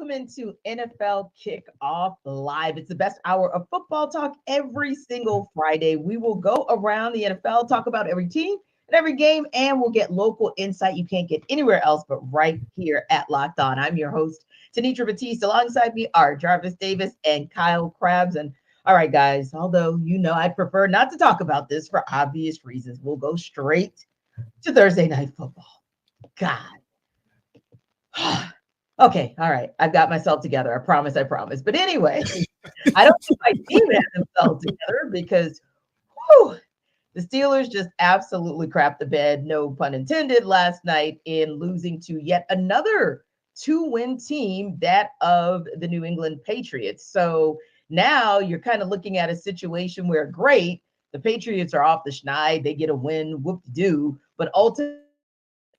welcome into NFL Kickoff Live. It's the best hour of football talk every single Friday. We will go around the NFL, talk about every team and every game, and we'll get local insight you can't get anywhere else but right here at Locked On. I'm your host, Tanitra Batiste. Alongside me are Jarvis Davis and Kyle Krabs. And all right, guys, although I'd prefer not to talk about this for obvious reasons, we'll go straight to Thursday Night Football. God. Okay, all right. I've got myself together. I promise. But anyway, I don't think my team has themselves together because the Steelers just absolutely crapped the bed, no pun intended, last night in losing to yet another 2-win team, that of the New England Patriots. So now you're kind of looking at a situation where, great, the Patriots are off the schneid. They get a win, whoop-de-doo. But ultimately,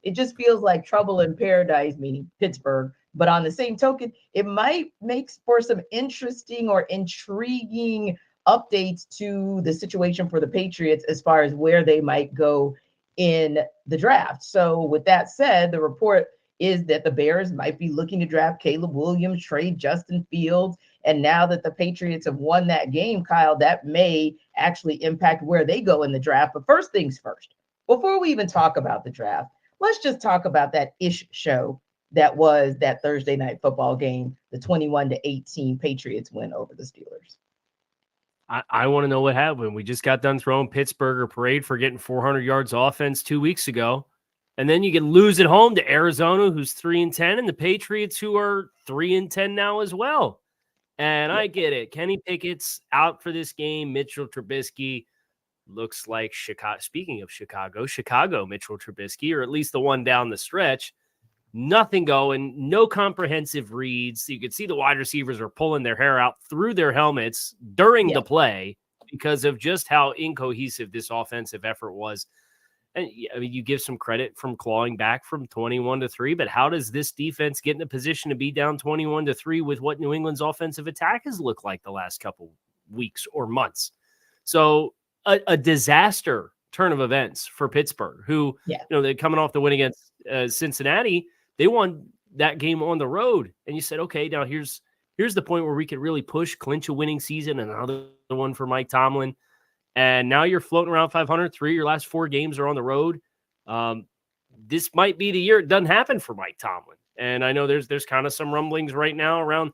it just feels like trouble in paradise, meaning Pittsburgh. But on the same token, it might make for some interesting or intriguing updates to the situation for the Patriots as far as where they might go in the draft. So with that said, the report is that the Bears might be looking to draft Caleb Williams, trade Justin Fields. And now that the Patriots have won that game, Kyle, that may actually impact where they go in the draft. But first things first, before we even talk about the draft, let's just talk about that ish show that was that Thursday Night Football game, the 21-18 Patriots win over the Steelers. I want to know what happened. We just got done throwing Pittsburgh a parade for getting 400 yards offense 2 weeks ago. And then you can lose at home to Arizona, who's 3-10, and the Patriots, who are 3-10 now as well. And I get it. Kenny Pickett's out for this game. Mitchell Trubisky looks like Chicago. Speaking of Chicago, Mitchell Trubisky, or at least the one down the stretch. Nothing going, no comprehensive reads. You could see the wide receivers are pulling their hair out through their helmets during the play because of just how incohesive this offensive effort was. And I mean, you give some credit from clawing back from 21-3, but how does this defense get in a position to be down 21-3 with what New England's offensive attack has looked like the last couple weeks or months? So a disaster turn of events for Pittsburgh, who, they're coming off the win against Cincinnati. They won that game on the road. And you said, okay, now here's the point where we could really clinch a winning season, and another one for Mike Tomlin. And now you're floating around 500. Your last 4 games are on the road. This might be the year it doesn't happen for Mike Tomlin. And I know there's kind of some rumblings right now around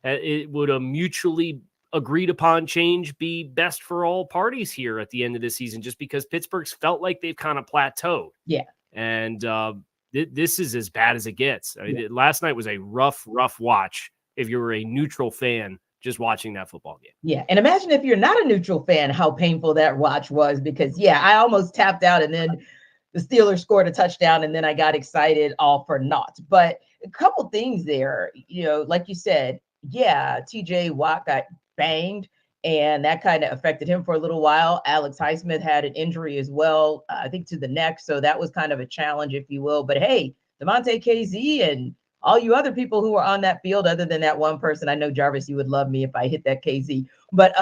it would a mutually agreed upon change be best for all parties here at the end of the season, just because Pittsburgh's felt like they've kind of plateaued. Yeah. And this is as bad as it gets. I mean, last night was a rough watch if you were a neutral fan just watching that football game. Yeah. And imagine if you're not a neutral fan, how painful that watch was, because I almost tapped out, and then the Steelers scored a touchdown, and then I got excited all for naught. But a couple things there, like you said, TJ Watt got banged, and that kind of affected him for a little while. Alex Highsmith had an injury as well, I think to the neck. So that was kind of a challenge, if you will. But hey, DeMonte KZ and all you other people who were on that field, other than that one person, I know, Jarvis, you would love me if I hit that KZ. But,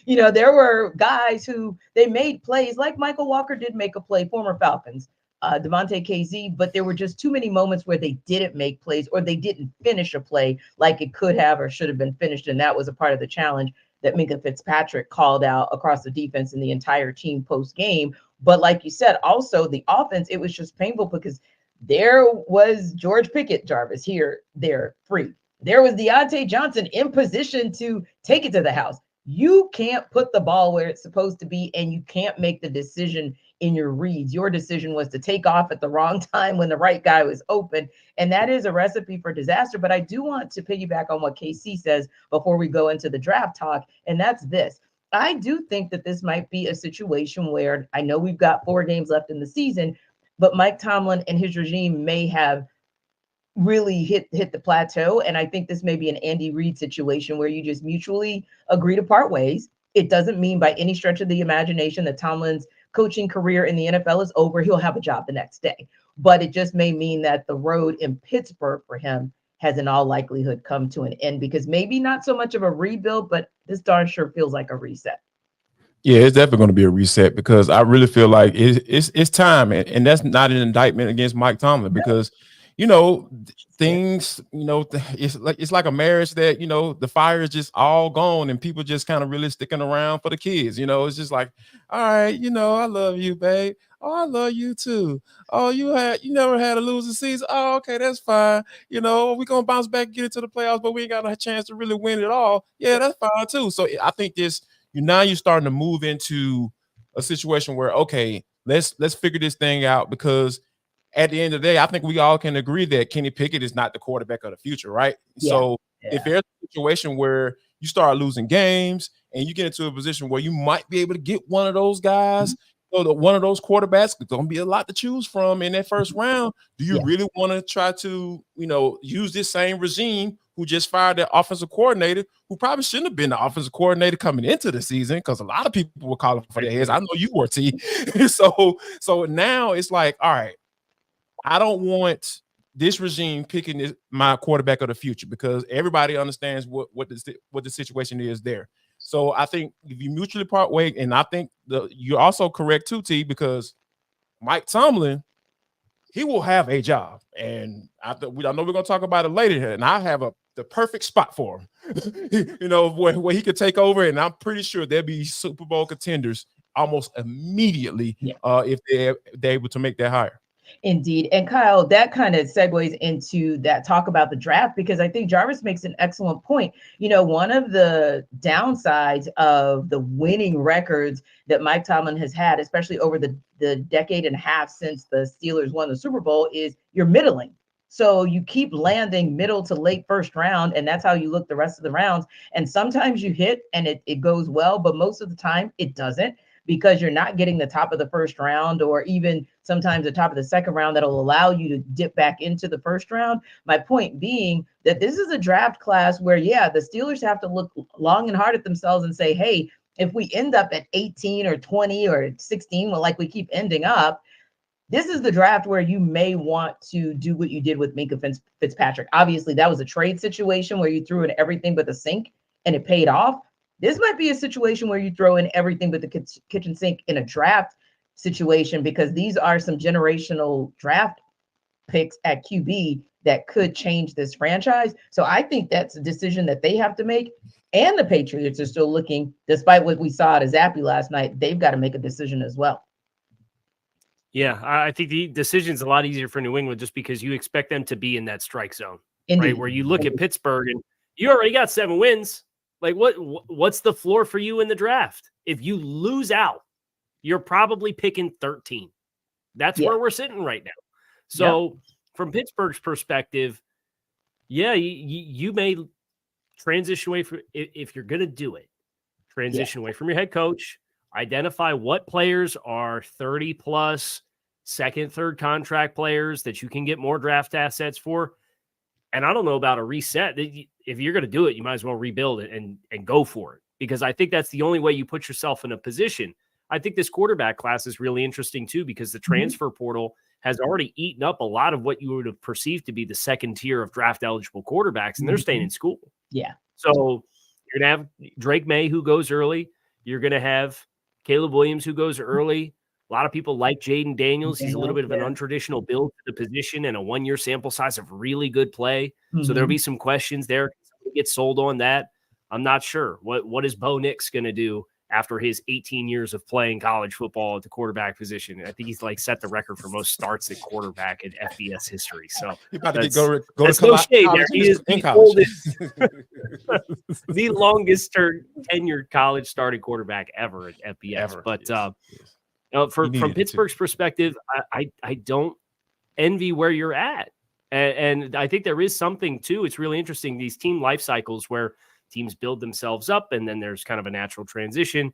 there were guys who they made plays, like Michael Walker did make a play, former Falcons, DeMonte KZ, but there were just too many moments where they didn't make plays or they didn't finish a play like it could have or should have been finished. And that was a part of the challenge that Minka Fitzpatrick called out across the defense and the entire team post-game. But like you said, also the offense, it was just painful because there was George Pickett, Jarvis, there, free. There was Deontay Johnson in position to take it to the house. You can't put the ball where it's supposed to be, and you can't make the decision in your reads. Your decision was to take off at the wrong time when the right guy was open, and that is a recipe for disaster. But I do want to piggyback on what KC says before we go into the draft talk, and that's this. I do think that this might be a situation where, I know we've got 4 games left in the season, but Mike Tomlin and his regime may have really hit the plateau. And I think this may be an Andy Reid situation where you just mutually agree to part ways. It doesn't mean by any stretch of the imagination that Tomlin's coaching career in the NFL is over. He'll have a job the next day. But it just may mean that the road in Pittsburgh for him has in all likelihood come to an end, because maybe not so much of a rebuild, but this darn sure feels like a reset. Yeah, it's definitely going to be a reset, because I really feel like it's time. And that's not an indictment against Mike Tomlin, because, things, it's like a marriage that, the fire is just all gone and people just kind of really sticking around for the kids. It's just like, all right, I love you, babe. Oh, I love you too. Oh, you never had a losing season. Oh, okay, that's fine. We're gonna bounce back and get into the playoffs, but we ain't got a chance to really win it all. Yeah, that's fine too. So I think now you're starting to move into a situation where, okay, let's figure this thing out, because at the end of the day, I think we all can agree that Kenny Pickett is not the quarterback of the future, right? Yeah. So if there's a situation where you start losing games and you get into a position where you might be able to get one of those guys, one of those quarterbacks, there's going to be a lot to choose from in that first round. Do you really want to try to, use this same regime who just fired their offensive coordinator, who probably shouldn't have been the offensive coordinator coming into the season, because a lot of people were calling for their heads. I know you were, T. So now it's like, all right, I don't want this regime picking my quarterback of the future, because everybody understands what the situation is there. So I think if you mutually part ways, and I think you're also correct too, T, because Mike Tomlin, he will have a job, and I know we're going to talk about it later here, and I have the perfect spot for him, where he could take over, and I'm pretty sure there'll be Super Bowl contenders almost immediately if they're able to make that hire. Indeed. And Kyle, that kind of segues into that talk about the draft, because I think Jarvis makes an excellent point. One of the downsides of the winning records that Mike Tomlin has had, especially over the decade and a half since the Steelers won the Super Bowl, is you're middling. So you keep landing middle to late first round, and that's how you look the rest of the rounds. And sometimes you hit and it goes well, but most of the time it doesn't, because you're not getting the top of the first round, or even sometimes the top of the second round that'll allow you to dip back into the first round. My point being that this is a draft class where, the Steelers have to look long and hard at themselves and say, hey, if we end up at 18 or 20 or 16, well, like we keep ending up, this is the draft where you may want to do what you did with Minkah Fitzpatrick. Obviously, that was a trade situation where you threw in everything but the sink and it paid off. This might be a situation where you throw in everything but the kitchen sink in a draft situation, because these are some generational draft picks at QB that could change this franchise. So I think that's a decision that they have to make. And the Patriots are still looking, despite what we saw at Zappy last night, they've got to make a decision as well. Yeah, I think the decision's a lot easier for New England, just because you expect them to be in that strike zone, Indeed. Right? Where you look at Pittsburgh and you already got 7 wins. Like, what's the floor for you in the draft? If you lose out, you're probably picking 13. That's where we're sitting right now. So from Pittsburgh's perspective, you may transition away from, if you're going to do it, transition away from your head coach, identify what players are 30 plus second, third contract players that you can get more draft assets for. And I don't know about a reset. If you're going to do it, you might as well rebuild it and go for it, because I think that's the only way you put yourself in a position. I think this quarterback class is really interesting too, because the transfer portal has already eaten up a lot of what you would have perceived to be the second tier of draft eligible quarterbacks, and they're staying in school. Yeah. So you're going to have Drake May, who goes early. You're going to have Caleb Williams, who goes early. A lot of people like Jaden Daniels. He's a little bit of an untraditional build to the position and a 1-year sample size of really good play. So there'll be some questions there. Can somebody get sold on that? I'm not sure. What is Bo Nix going to do after his 18 years of playing college football at the quarterback position? I think he's set the record for most starts at quarterback in FBS history. So you're about to go to no shade there. He is the oldest, the longest tenured college starting quarterback ever at FBS. From Pittsburgh's perspective, I don't envy where you're at. And I think there is something too. It's really interesting, these team life cycles where teams build themselves up and then there's kind of a natural transition.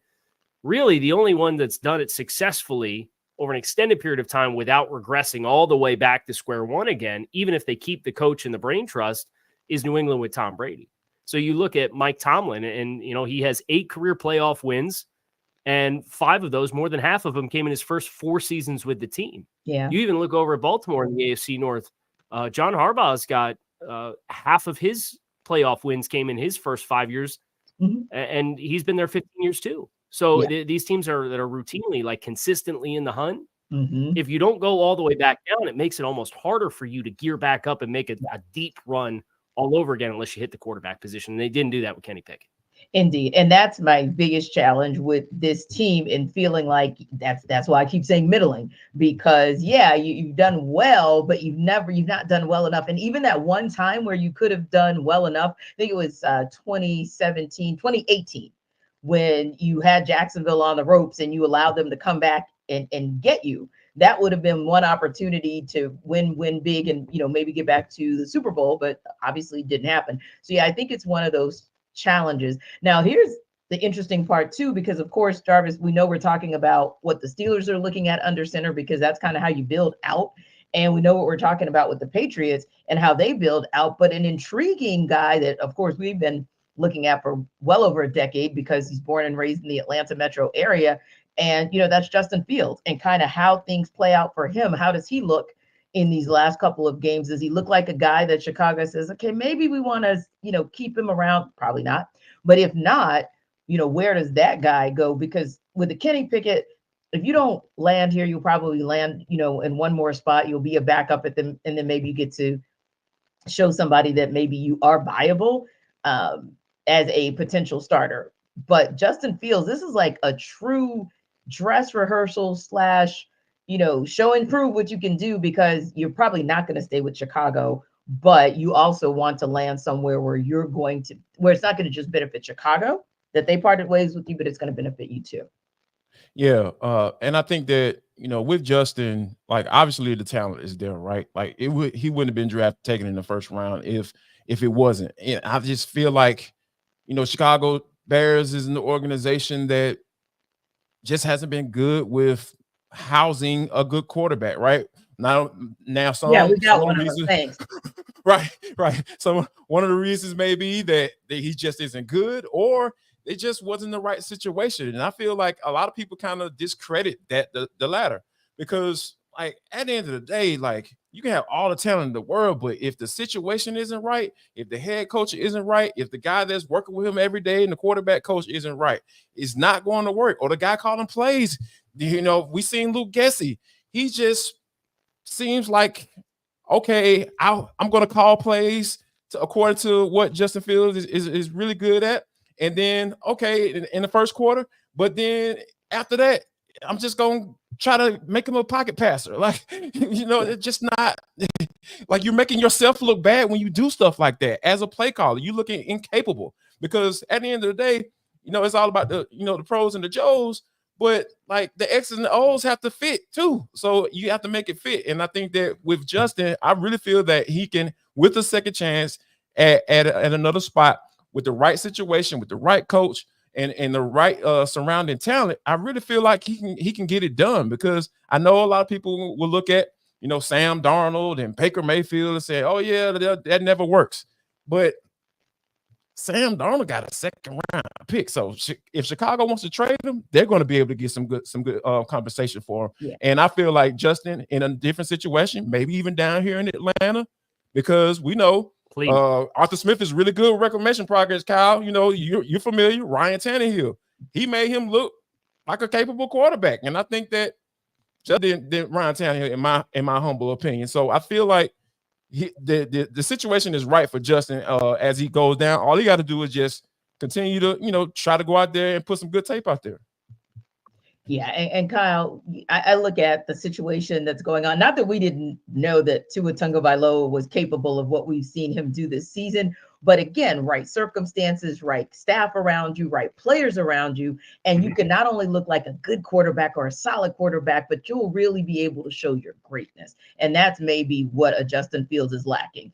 Really, the only one that's done it successfully over an extended period of time without regressing all the way back to square one again, even if they keep the coach and the brain trust, is New England with Tom Brady. So you look at Mike Tomlin and, he has 8 career playoff wins, and 5 of those, more than half of them, came in his first 4 seasons with the team. Yeah. You even look over at Baltimore in the AFC North. John Harbaugh's got half of his playoff wins came in his first 5 years, and he's been there 15 years too. So these teams that are routinely consistently in the hunt, If you don't go all the way back down, it makes it almost harder for you to gear back up and make a deep run all over again unless you hit the quarterback position. And they didn't do that with Kenny Pickett. Indeed. And that's my biggest challenge with this team, and feeling like that's why I keep saying middling, because you've done well, but you've not done well enough. And even that one time where you could have done well enough, I think it was 2018, when you had Jacksonville on the ropes and you allowed them to come back and get you. That would have been one opportunity to win big and, maybe get back to the Super Bowl, but obviously didn't happen. So I think it's one of those challenges. Now, here's the interesting part too, because of course, Jarvis, we know we're talking about what the Steelers are looking at under center, because that's kind of how you build out. And we know what we're talking about with the Patriots and how they build out. But an intriguing guy that, of course, we've been looking at for well over a decade, because he's born and raised in the Atlanta metro area. And, that's Justin Fields, and kind of how things play out for him. How does he look in these last couple of games? Does he look like a guy that Chicago says, okay, maybe we want to, keep him around? Probably not. But if not, where does that guy go? Because with the Kenny Pickett, if you don't land here, you'll probably land, in one more spot. You'll be a backup at them, and then maybe you get to show somebody that maybe you are viable as a potential starter. But Justin Fields, this is like a true dress rehearsal / show and prove what you can do, because you're probably not going to stay with Chicago, but you also want to land somewhere where where it's not going to just benefit Chicago that they parted ways with you, but it's going to benefit you too. Yeah. And I think that, with Justin, like, obviously the talent is there, right? Like, he wouldn't have been taken in the first round if it wasn't. And I just feel like, Chicago Bears is an organization that just hasn't been good with housing a good quarterback, right? Now we got one of those things. Right. So one of the reasons may be that he just isn't good, or it just wasn't the right situation. And I feel like a lot of people kind of discredit the latter, because, like, at the end of the day, like, you can have all the talent in the world, but if the situation isn't right, if the head coach isn't right, if the guy that's working with him every day and the quarterback coach isn't right, it's not going to work. Or the guy calling plays, we seen Luke Gessie. He just seems like, okay, I'm going to call plays according to what Justin Fields is really good at. And then, okay, in the first quarter, but then after that, I'm just going to try to make him a pocket passer. Like, it's just not like, you're making yourself look bad when you do stuff like that. As a play caller, you're looking incapable, because at the end of the day, it's all about the pros and the Joes, but like the X's and the O's have to fit too. So you have to make it fit. And I think that with Justin, I really feel that he can, with a second chance at another spot, with the right situation, with the right coach, and the right surrounding talent, I really feel like he can get it done. Because I know a lot of people will look at, Sam Darnold and Baker Mayfield and say, oh yeah, that never works. But Sam Darnold got a second round pick. So if Chicago wants to trade him, they're going to be able to get some good compensation for him. Yeah. And I feel like Justin, in a different situation, maybe even down here in Atlanta, because we know Arthur Smith is really good with reclamation progress. Kyle, you're familiar. Ryan Tannehill, he made him look like a capable quarterback, and I think that Justin did Ryan Tannehill, in my humble opinion. So I feel like the situation is right for Justin as he goes down. All he got to do is just continue to try to go out there and put some good tape out there. Yeah, and Kyle, I look at the situation that's going on. Not that we didn't know that Tua Tagovailoa was capable of what we've seen him do this season, but again, right circumstances, right staff around you, right players around you, and you can not only look like a good quarterback or a solid quarterback, but you'll really be able to show your greatness. And that's maybe what a Justin Fields is lacking.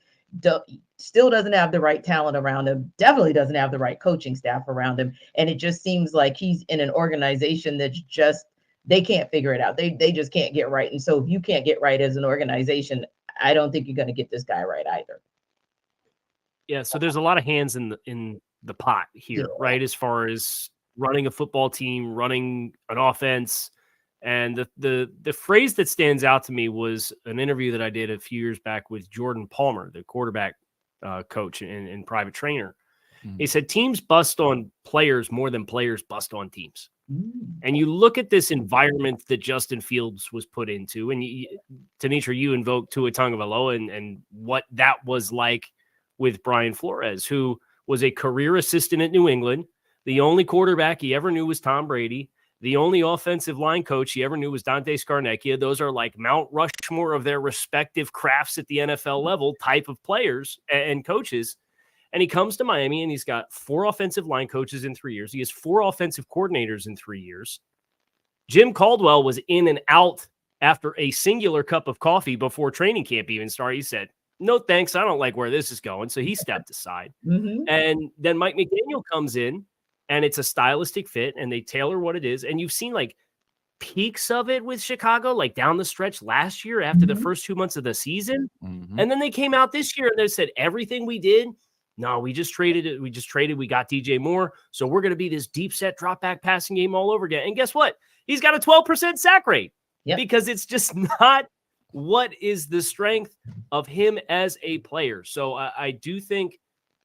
Still doesn't have the right talent around him, definitely doesn't have the right coaching staff around him. And it just seems like he's in an organization that's just, they can't figure it out. They just can't get right. And so if you can't get right as an organization, I don't think you're going to get this guy right either. Yeah. So there's a lot of hands in the pot here, right? As far as running a football team, running an offense. And the phrase that stands out to me was an interview that I did a few years back with Jordan Palmer, the quarterback coach and private trainer. He said teams bust on players more than players bust on teams. And you look at this environment that Justin Fields was put into, and Tanitra, you invoked Tua Tagovailoa and what that was like with Brian Flores, who was a career assistant at New England. The only quarterback he ever knew was Tom Brady. The only offensive line coach he ever knew was Dante Scarnecchia. Those are like Mount Rushmore of their respective crafts at the NFL level type of players and coaches. And he comes to Miami, and he's got 4 offensive line coaches in 3 years. He has 4 offensive coordinators in 3 years. Jim Caldwell was in and out after a singular cup of coffee before training camp even started. He said, no, thanks. I don't like where this is going. So he stepped aside. And then Mike McDaniel comes in, and it's a stylistic fit, and they tailor what it is. And you've seen like peaks of it with Chicago, like down the stretch last year after the first 2 months of the season. And then they came out this year and they said, everything we did, no, we just traded it. We got DJ Moore. So we're going to be this deep set drop back passing game all over again. And guess what? He's got a 12% sack rate because it's just not what is the strength of him as a player. So I do think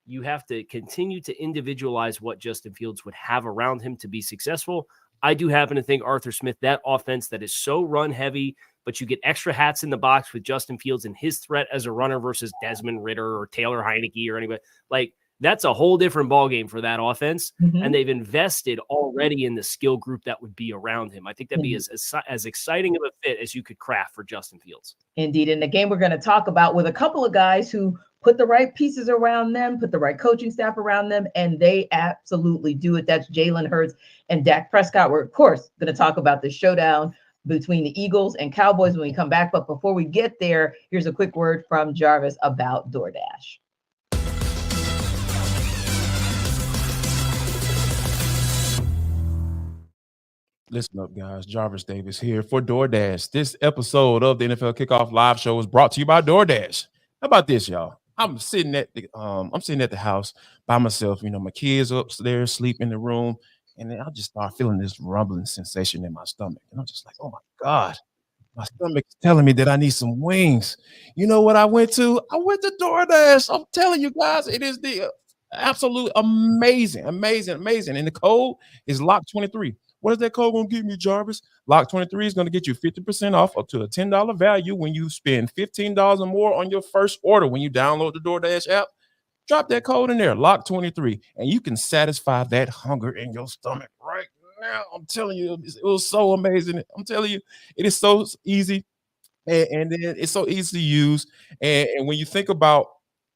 you have to continue to individualize what Justin Fields would have around him to be successful. I do happen to think Arthur Smith, that offense that is so run heavy, but you get extra hats in the box with Justin Fields and his threat as a runner versus Desmond Ridder or Taylor Heineke or anybody. Like, that's a whole different ballgame for that offense. And they've invested already in the skill group that would be around him. I think that'd be as exciting of a fit as you could craft for Justin Fields. Indeed. And the game we're going to talk about with a couple of guys who put the right pieces around them, put the right coaching staff around them, and they absolutely do it. That's Jalen Hurts and Dak Prescott. We're, of course, going to talk about the showdown between the Eagles and Cowboys when we come back. But before we get there, here's a quick word from Jarvis about DoorDash. Listen up, guys. Jarvis Davis here for DoorDash. This episode of the NFL Kickoff Live Show is brought to you by DoorDash. How about this, y'all? I'm sitting at the house by myself. You know, my kids upstairs sleep in the room, and then I just start feeling this rumbling sensation in my stomach, and I'm just like, oh my God, my stomach is telling me that I need some wings. You know what I went to? I went to DoorDash. I'm telling you guys, it is the absolute amazing. And the code is LOCK23. What is that code going to give me, Jarvis? LOCK23 is going to get you 50% off up to a $10 value when you spend $15 or more on your first order. When you download the DoorDash app, drop that code in there, LOCK23, and you can satisfy that hunger in your stomach right now. I'm telling you, it was so amazing. I'm telling you, it is so easy, and then it's so easy to use. And when you think about,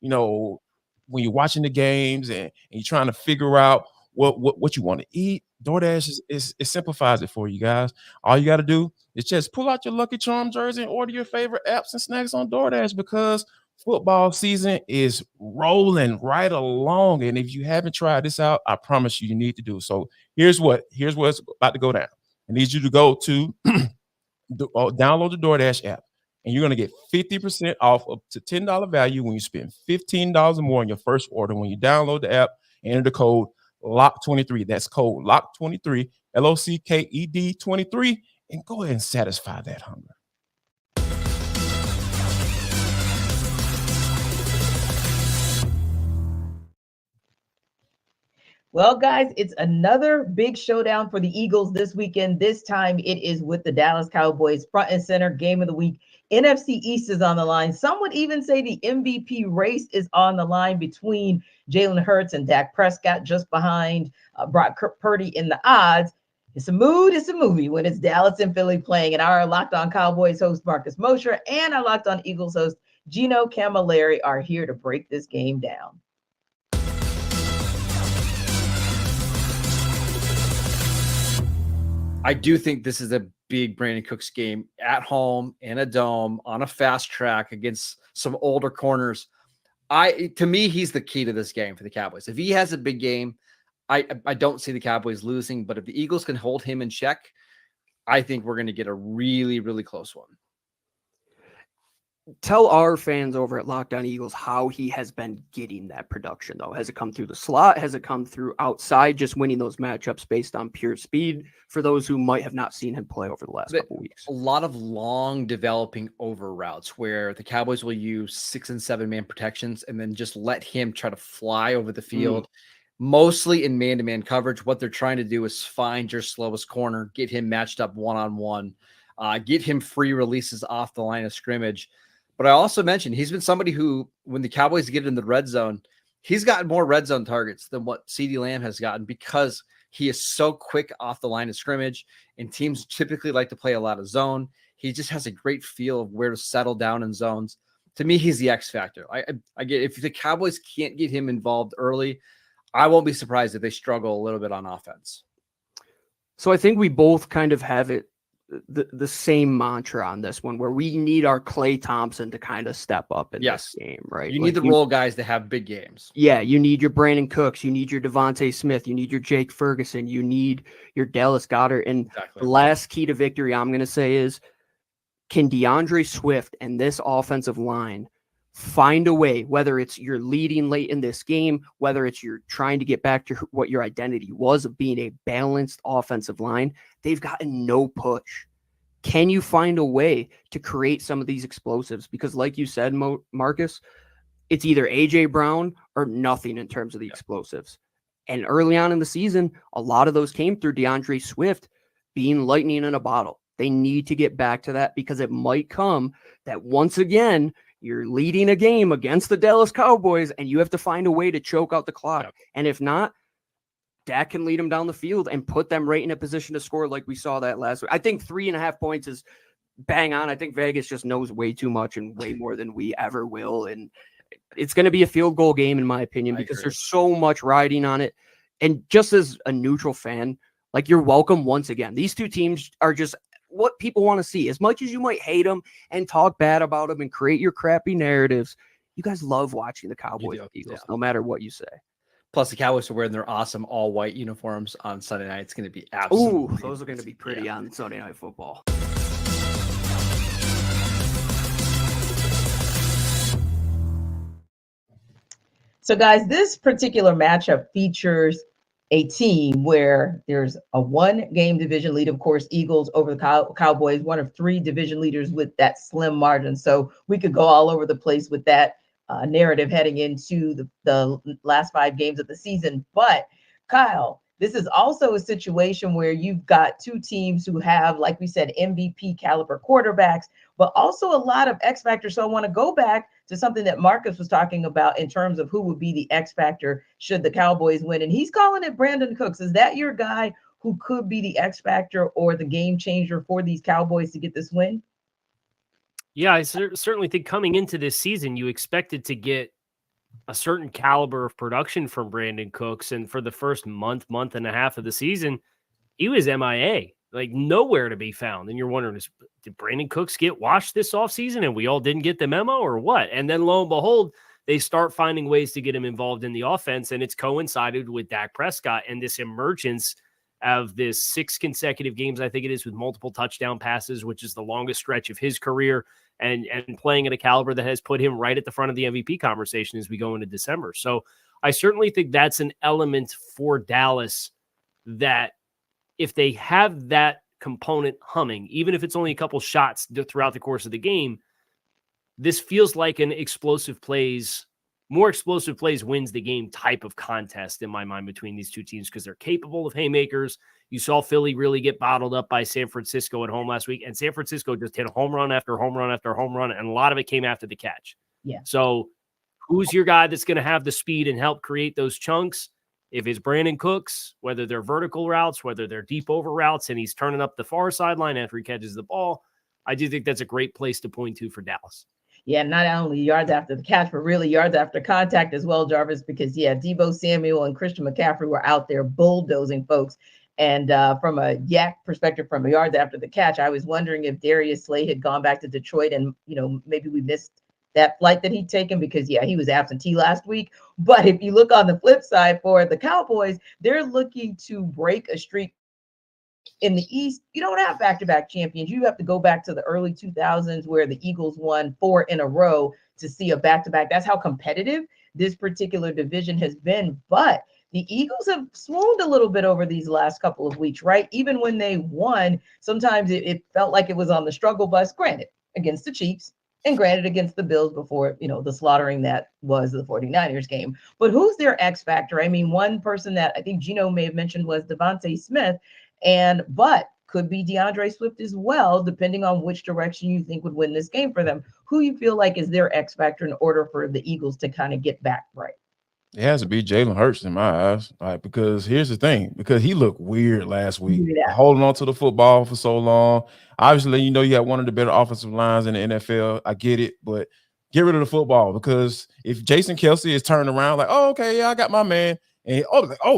you know, when you're watching the games and you're trying to figure out what you want to eat, DoorDash it simplifies it for you guys. All you got to do is just pull out your Lucky Charm jersey and order your favorite apps and snacks on DoorDash, because football season is rolling right along. And if you haven't tried this out, I promise you need to do. So here's what's about to go down. I need you to go to download the DoorDash app, and you're going to get 50% off up to $10 value when you spend $15 or more on your first order. When you download the app, enter the code LOCK23. That's code LOCK23, LOCKED 23, and go ahead and satisfy that hunger. Well, guys, it's another big showdown for the Eagles this weekend. This time it is with the Dallas Cowboys front and center, game of the week. NFC East is on the line. Some would even say the MVP race is on the line between Jalen Hurts and Dak Prescott, just behind Brock Purdy in the odds. It's a mood, it's a movie when it's Dallas and Philly playing. And our Locked On Cowboys host, Marcus Mosher, and our Locked On Eagles host, Gino Camilleri, are here to break this game down. I do think this is a big Brandon Cooks game at home in a dome on a fast track against some older corners. To me, he's the key to this game for the Cowboys. If he has a big game, I don't see the Cowboys losing, but if the Eagles can hold him in check, I think we're going to get a really, really close one. Tell our fans over at Locked On Eagles how he has been getting that production, though. Has it come through the slot? Has it come through outside, just winning those matchups based on pure speed for those who might have not seen him play over the last couple weeks? A lot of long developing over routes where the Cowboys will use 6 and 7 man protections and then just let him try to fly over the field. mostly in man-to-man coverage. What they're trying to do is find your slowest corner, get him matched up one-on-one, get him free releases off the line of scrimmage. But I also mentioned he's been somebody who, when the Cowboys get in the red zone, he's gotten more red zone targets than what CeeDee Lamb has gotten because he is so quick off the line of scrimmage, and teams typically like to play a lot of zone. He just has a great feel of where to settle down in zones. To me, he's the X factor. I get, if the Cowboys can't get him involved early, I won't be surprised if they struggle a little bit on offense. So I think we both kind of have it the same mantra on this one, where we need our Klay Thompson to kind of step up in this game, right? You need the role guys to have big games. Yeah, you need your Brandon Cooks, you need your Devontae Smith, you need your Jake Ferguson, you need your Dallas Goedert. And the last key to victory, I'm going to say, is can DeAndre Swift and this offensive line find a way, whether it's you're leading late in this game, whether it's you're trying to get back to what your identity was of being a balanced offensive line, they've gotten no push. Can you find a way to create some of these explosives? Because like you said, Marcus, it's either A.J. Brown or nothing in terms of the explosives. And early on in the season, a lot of those came through DeAndre Swift being lightning in a bottle. They need to get back to that, because it might come that once again, you're leading a game against the Dallas Cowboys and you have to find a way to choke out the clock. Yep. And if not, Dak can lead them down the field and put them right in a position to score like we saw that last week. I think 3.5 points is bang on. I think Vegas just knows way too much and way more than we ever will. And it's going to be a field goal game, in my opinion, because there's so much riding on it. And just as a neutral fan, like, you're welcome once again. These two teams are just what people want to see. As much as you might hate them and talk bad about them and create your crappy narratives, you guys love watching the Cowboys and Eagles, no matter what you say. Plus, the Cowboys are wearing their awesome all-white uniforms on Sunday night. It's going to be absolutely. Ooh, those are going to be pretty on Sunday Night Football. So, guys, this particular matchup features a team where there's a 1-game division lead. Of course, Eagles over the Cowboys, one of 3 division leaders with that slim margin. So we could go all over the place with that narrative heading into the last 5 games of the season. But Kyle, this is also a situation where you've got 2 teams who have, like we said, MVP caliber quarterbacks, but also a lot of X factor. So I want to go back to something that Marcus was talking about in terms of who would be the X factor should the Cowboys win. And he's calling it Brandon Cooks. Is that your guy who could be the X factor or the game changer for these Cowboys to get this win? Yeah, I certainly think coming into this season, you expected to get a certain caliber of production from Brandon Cooks. And for the first month and a half of the season, he was MIA, like nowhere to be found. And you're wondering, did Brandon Cooks get washed this offseason and we all didn't get the memo or what? And then lo and behold, they start finding ways to get him involved in the offense. And it's coincided with Dak Prescott and this emergence of this 6 consecutive games, I think it is, with multiple touchdown passes, which is the longest stretch of his career, and playing at a caliber that has put him right at the front of the MVP conversation as we go into December. So I certainly think that's an element for Dallas that if they have that component humming, even if it's only a couple shots throughout the course of the game, this feels like an more explosive plays wins the game type of contest in my mind between these 2 teams, because they're capable of haymakers. You saw Philly really get bottled up by San Francisco at home last week, and San Francisco just hit a home run after home run after home run, and a lot of it came after the catch. Yeah. So who's your guy that's going to have the speed and help create those chunks? If it's Brandon Cooks, whether they're vertical routes, whether they're deep over routes, and he's turning up the far sideline after he catches the ball, I do think that's a great place to point to for Dallas. Yeah, not only yards after the catch, but really yards after contact as well, Jarvis, because, Deebo Samuel and Christian McCaffrey were out there bulldozing folks. And from a yak perspective, from a yards after the catch, I was wondering if Darius Slay had gone back to Detroit and, maybe we missed that flight that he'd taken because, he was absentee last week. But if you look on the flip side for the Cowboys, they're looking to break a streak. In the East, you don't have back-to-back champions. You have to go back to the early 2000s where the Eagles won 4 in a row to see a back-to-back. That's how competitive this particular division has been. But the Eagles have swooned a little bit over these last couple of weeks, right? Even when they won, sometimes it felt like it was on the struggle bus. Granted, against the Chiefs, And granted, against the Bills before, the slaughtering that was the 49ers game. But who's their X factor? I mean, one person that I think Gino may have mentioned was Devontae Smith, but could be DeAndre Swift as well, depending on which direction you think would win this game for them. Who you feel like is their X factor in order for the Eagles to kind of get back right? It has to be Jalen Hurts in my eyes, right? Because here's the thing, because he looked weird last week, holding on to the football for so long. Obviously, you have one of the better offensive lines in the NFL. I get it, but get rid of the football, because if Jason Kelce is turning around like, oh, okay, yeah, I got my man. And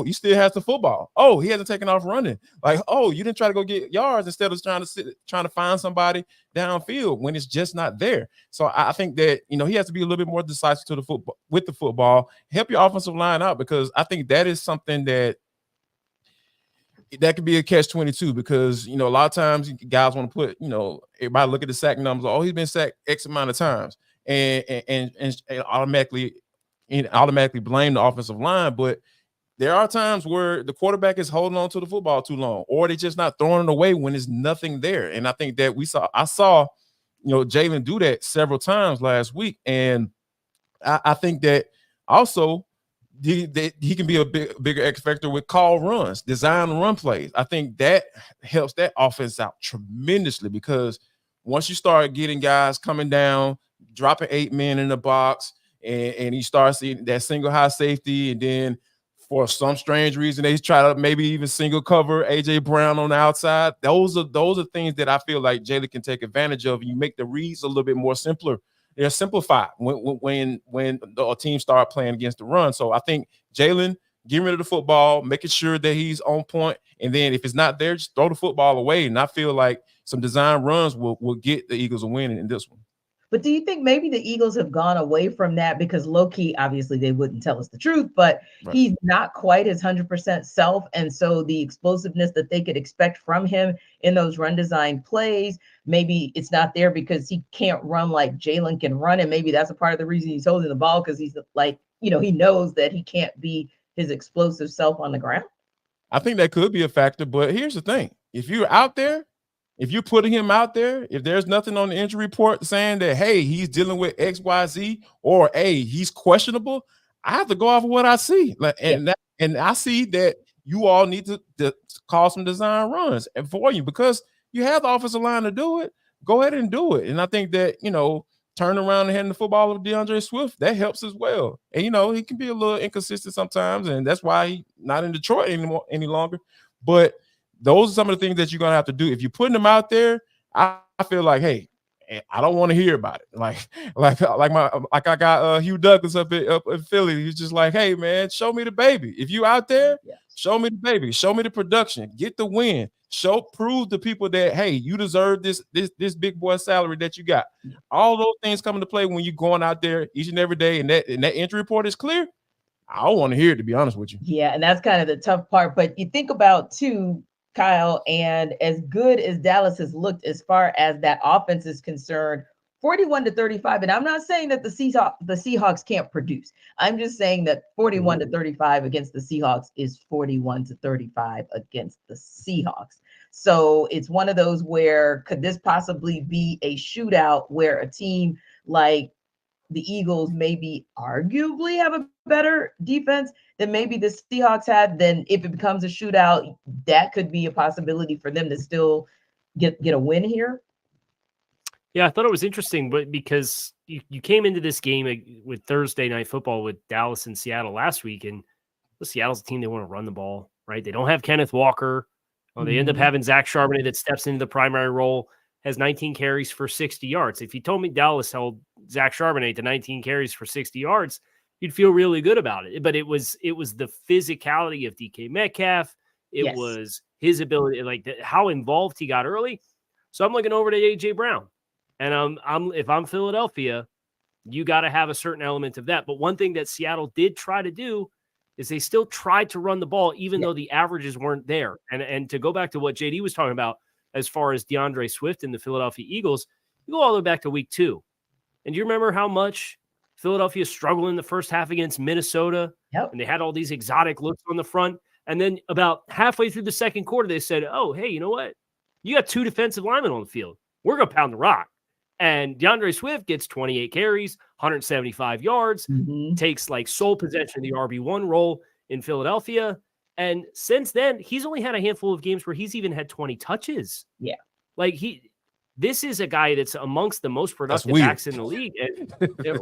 he still has the football. Oh, he hasn't taken off running. Like, oh, you didn't try to go get yards instead of trying to find somebody downfield when it's just not there. So I think that he has to be a little bit more decisive to the football with the football. Help your offensive line out, because I think that is something that could be a catch-22, because a lot of times guys want to put everybody look at the sack numbers. Oh, he's been sacked X amount of times, and automatically blame the offensive line, but there are times where the quarterback is holding on to the football too long, or they're just not throwing it away when there's nothing there. And I think that I saw Jalen do that several times last week. And I think that also he can be a bigger X factor with call runs, design run plays. I think that helps that offense out tremendously, because once you start getting guys coming down, dropping 8 men in the box, and you start seeing that single high safety, and then for some strange reason they try to maybe even single cover AJ Brown on the outside. Those are things that I feel like Jalen can take advantage of. You make the reads a little bit more simpler. They're simplified when the team start playing against the run. So I think Jalen getting rid of the football, making sure that he's on point, and then if it's not there, just throw the football away. And I feel like some design runs will get the Eagles a win in this one. But do you think maybe the Eagles have gone away from that because low-key, obviously they wouldn't tell us the truth, but right, he's not quite his 100% self. And so the explosiveness that they could expect from him in those run design plays, maybe it's not there because he can't run like Jalen can run. And maybe that's a part of the reason he's holding the ball, because he's like, he knows that he can't be his explosive self on the ground. I think that could be a factor. But here's the thing. If you're out there, if you're putting him out there, if there's nothing on the injury report saying that, hey, he's dealing with X, Y, Z, or hey, he's questionable, I have to go off of what I see. And I see that you all need to call some design runs for you, because you have the offensive line to do it. Go ahead and do it. And I think that, turn around and handing the football with DeAndre Swift, that helps as well. And, he can be a little inconsistent sometimes, and that's why he's not in Detroit any longer. But those are some of the things that you're going to have to do. If you're putting them out there, I feel like, hey, I don't want to hear about it. Like I got Hugh Douglas up in Philly. He's just like, hey, man, show me the baby. If you out there, show me the baby. Show me the production. Get the win. Prove to people that, hey, you deserve this big boy salary that you got. All those things come into play when you're going out there each and every day, and that injury report is clear. I don't want to hear it, to be honest with you. Yeah, and that's kind of the tough part. But you think about, too, Kyle, and as good as Dallas has looked as far as that offense is concerned, 41-35. And I'm not saying that the Seahawks can't produce. I'm just saying that 41-35 against the Seahawks is 41-35 against the Seahawks. So it's one of those where could this possibly be a shootout where a team like the Eagles maybe arguably have a better defense than maybe the Seahawks had? Then if it becomes a shootout, that could be a possibility for them to still get a win here. Yeah, I thought it was interesting, but because you came into this game with Thursday Night Football with Dallas and Seattle last week, and Seattle's a team, they want to run the ball, right? They don't have Kenneth Walker. They end up having Zach Charbonnet that steps into the primary role, has 19 carries for 60 yards. If you told me Dallas held Zach Charbonnet to 19 carries for 60 yards, you'd feel really good about it. But it was the physicality of DK Metcalf. It was his ability, how involved he got early. So I'm looking over to AJ Brown, and if I'm Philadelphia, you got to have a certain element of that. But one thing that Seattle did try to do is they still tried to run the ball, even though the averages weren't there. And to go back to what JD was talking about, as far as DeAndre Swift and the Philadelphia Eagles, you go all the way back to week 2. And do you remember how much Philadelphia struggled in the first half against Minnesota? And they had all these exotic looks on the front. And then about halfway through the second quarter, they said, oh, hey, you know what? You got 2 defensive linemen on the field. We're going to pound the rock. And DeAndre Swift gets 28 carries, 175 yards, Mhm. takes like sole possession of the RB1 role in Philadelphia. And since then, he's only had a handful of games where he's even had 20 touches. Yeah. Like this is a guy that's amongst the most productive weird. backs in the league.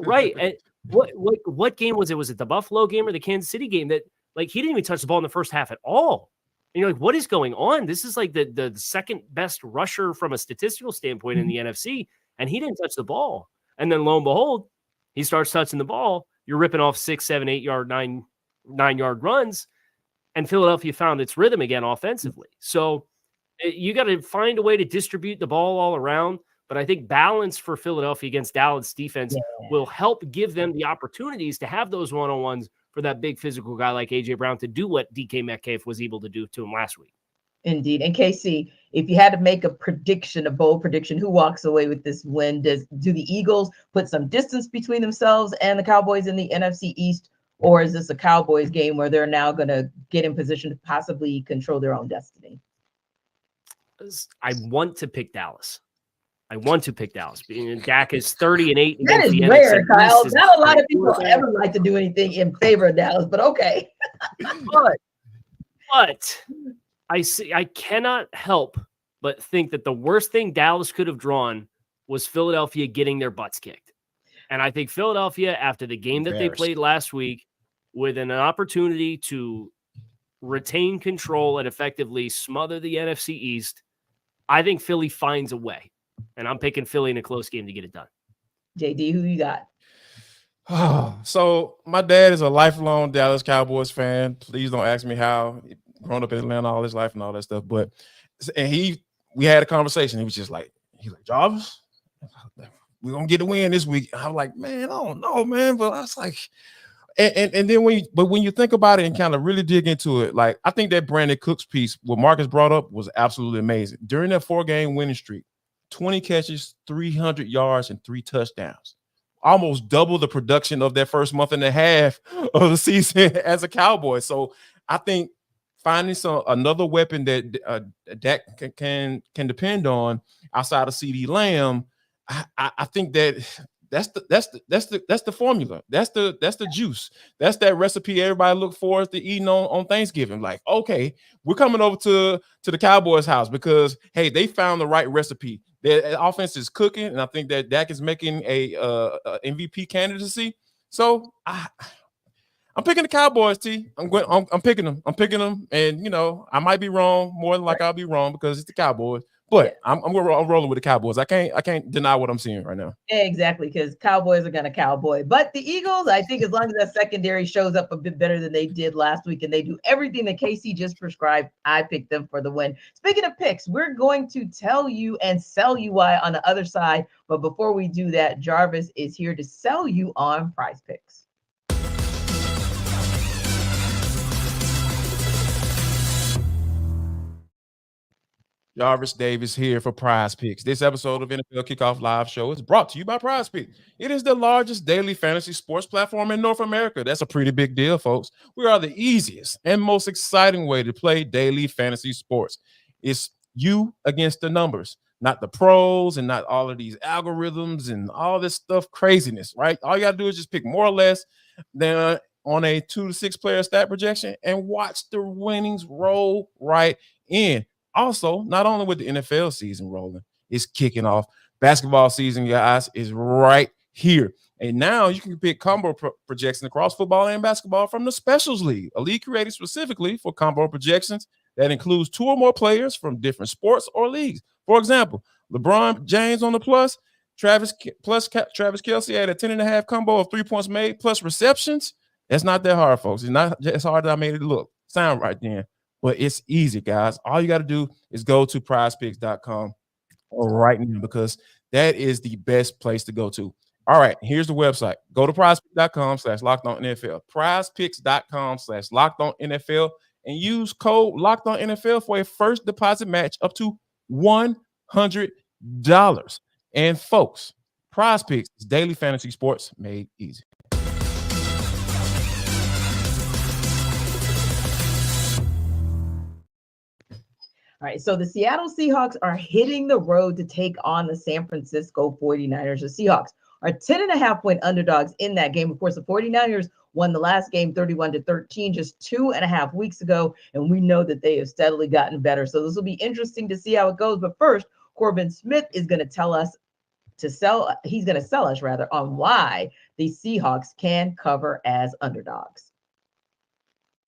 Right. And what game was it? Was it the Buffalo game or the Kansas City game that like he didn't even touch the ball in the first half at all? And you're like, what is going on? This is like the second best rusher from a statistical standpoint in the NFC, and he didn't touch the ball. And then lo and behold, he starts touching the ball. You're ripping off 6, 7, 8 yard, 9-yard runs, and Philadelphia found its rhythm again offensively. So you got to find a way to distribute the ball all around. But I think balance for Philadelphia against Dallas defense will help give them the opportunities to have those one-on-ones for that big physical guy like A.J. Brown to do what DK Metcalf was able to do to him last week. Indeed. And KC, if you had to make a prediction, a bold prediction, who walks away with this win? Do the Eagles put some distance between themselves and the Cowboys in the NFC East? Or is this a Cowboys game where they're now going to get in position to possibly control their own destiny? I want to pick Dallas. Dak is 30-8. That is rare, Kyle. Not a lot of people ever like to do anything in favor of Dallas, but okay. but I cannot help but think that the worst thing Dallas could have drawn was Philadelphia getting their butts kicked. And I think Philadelphia, after the game that they played last week, with an opportunity to retain control and effectively smother the NFC East, I think Philly finds a way. And I'm picking Philly in a close game to get it done. JD, who you got? So my dad is a lifelong Dallas Cowboys fan. Please don't ask me how. Grown up in Atlanta all his life and all that stuff. But we had a conversation. He was just like, Jarvis, we're gonna get the win this week. I was like, man, I don't know, man. But I was like, and then when you think about it and kind of really dig into it, like I think that Brandon Cooks piece, what Marcus brought up, was absolutely amazing. During that 4-game winning streak, 20 catches, 300 yards, and 3 touchdowns. Almost double the production of that first month and a half of the season as a Cowboy. So I think finding another weapon that Dak can depend on outside of CD Lamb, I think that's the formula. That's the juice. That's that recipe everybody look forward to eating on Thanksgiving. Like, okay, we're coming over to the Cowboys house because hey, they found the right recipe. Their offense is cooking, and I think that Dak is making a MVP candidacy. So I'm picking the Cowboys, T. I'm picking them. And I might be wrong. More than like I'll be wrong because it's the Cowboys. But I'm rolling with the Cowboys. I can't deny what I'm seeing right now. Exactly, because Cowboys are going to cowboy. But the Eagles, I think as long as that secondary shows up a bit better than they did last week and they do everything that KC just prescribed, I picked them for the win. Speaking of picks, we're going to tell you and sell you why on the other side. But before we do that, Jarvis is here to sell you on Prize Picks. Jarvis Davis here for Prize Picks. This episode of NFL Kickoff Live Show is brought to you by Prize Picks. It is the largest daily fantasy sports platform in North America. That's a pretty big deal, folks. We are the easiest and most exciting way to play daily fantasy sports. It's you against the numbers, not the pros and not all of these algorithms and all this stuff craziness, right? All you got to do is just pick more or less than on a 2 to 6 player stat projection and watch the winnings roll right in. Also, not only with the NFL season rolling, it's kicking off. Basketball season, guys, is right here. And now you can pick combo projections across football and basketball from the Specials League, a league created specifically for combo projections that includes 2 or more players from different sports or leagues. For example, LeBron James on the plus Travis Kelce at a 10.5 combo of 3 points made plus receptions. That's not that hard, folks. It's not as hard as I made it look. Sound right then. But it's easy, guys. All you got to do is go to prizepicks.com right now because that is the best place to go to. All right, here's the website. Go to prizepicks.com/lockedonnfl. Prizepicks.com/lockedonnfl and use code LOCKEDONNFL for a first deposit match up to $100. And folks, Prize Picks is daily fantasy sports made easy. All right, so the Seattle Seahawks are hitting the road to take on the San Francisco 49ers. The Seahawks are 10.5-point underdogs in that game. Of course, the 49ers won the last game 31-13 just 2.5 weeks ago, and we know that they have steadily gotten better. So this will be interesting to see how it goes. But first, Corbin Smith is going to tell us he's going to sell us rather on why the Seahawks can cover as underdogs.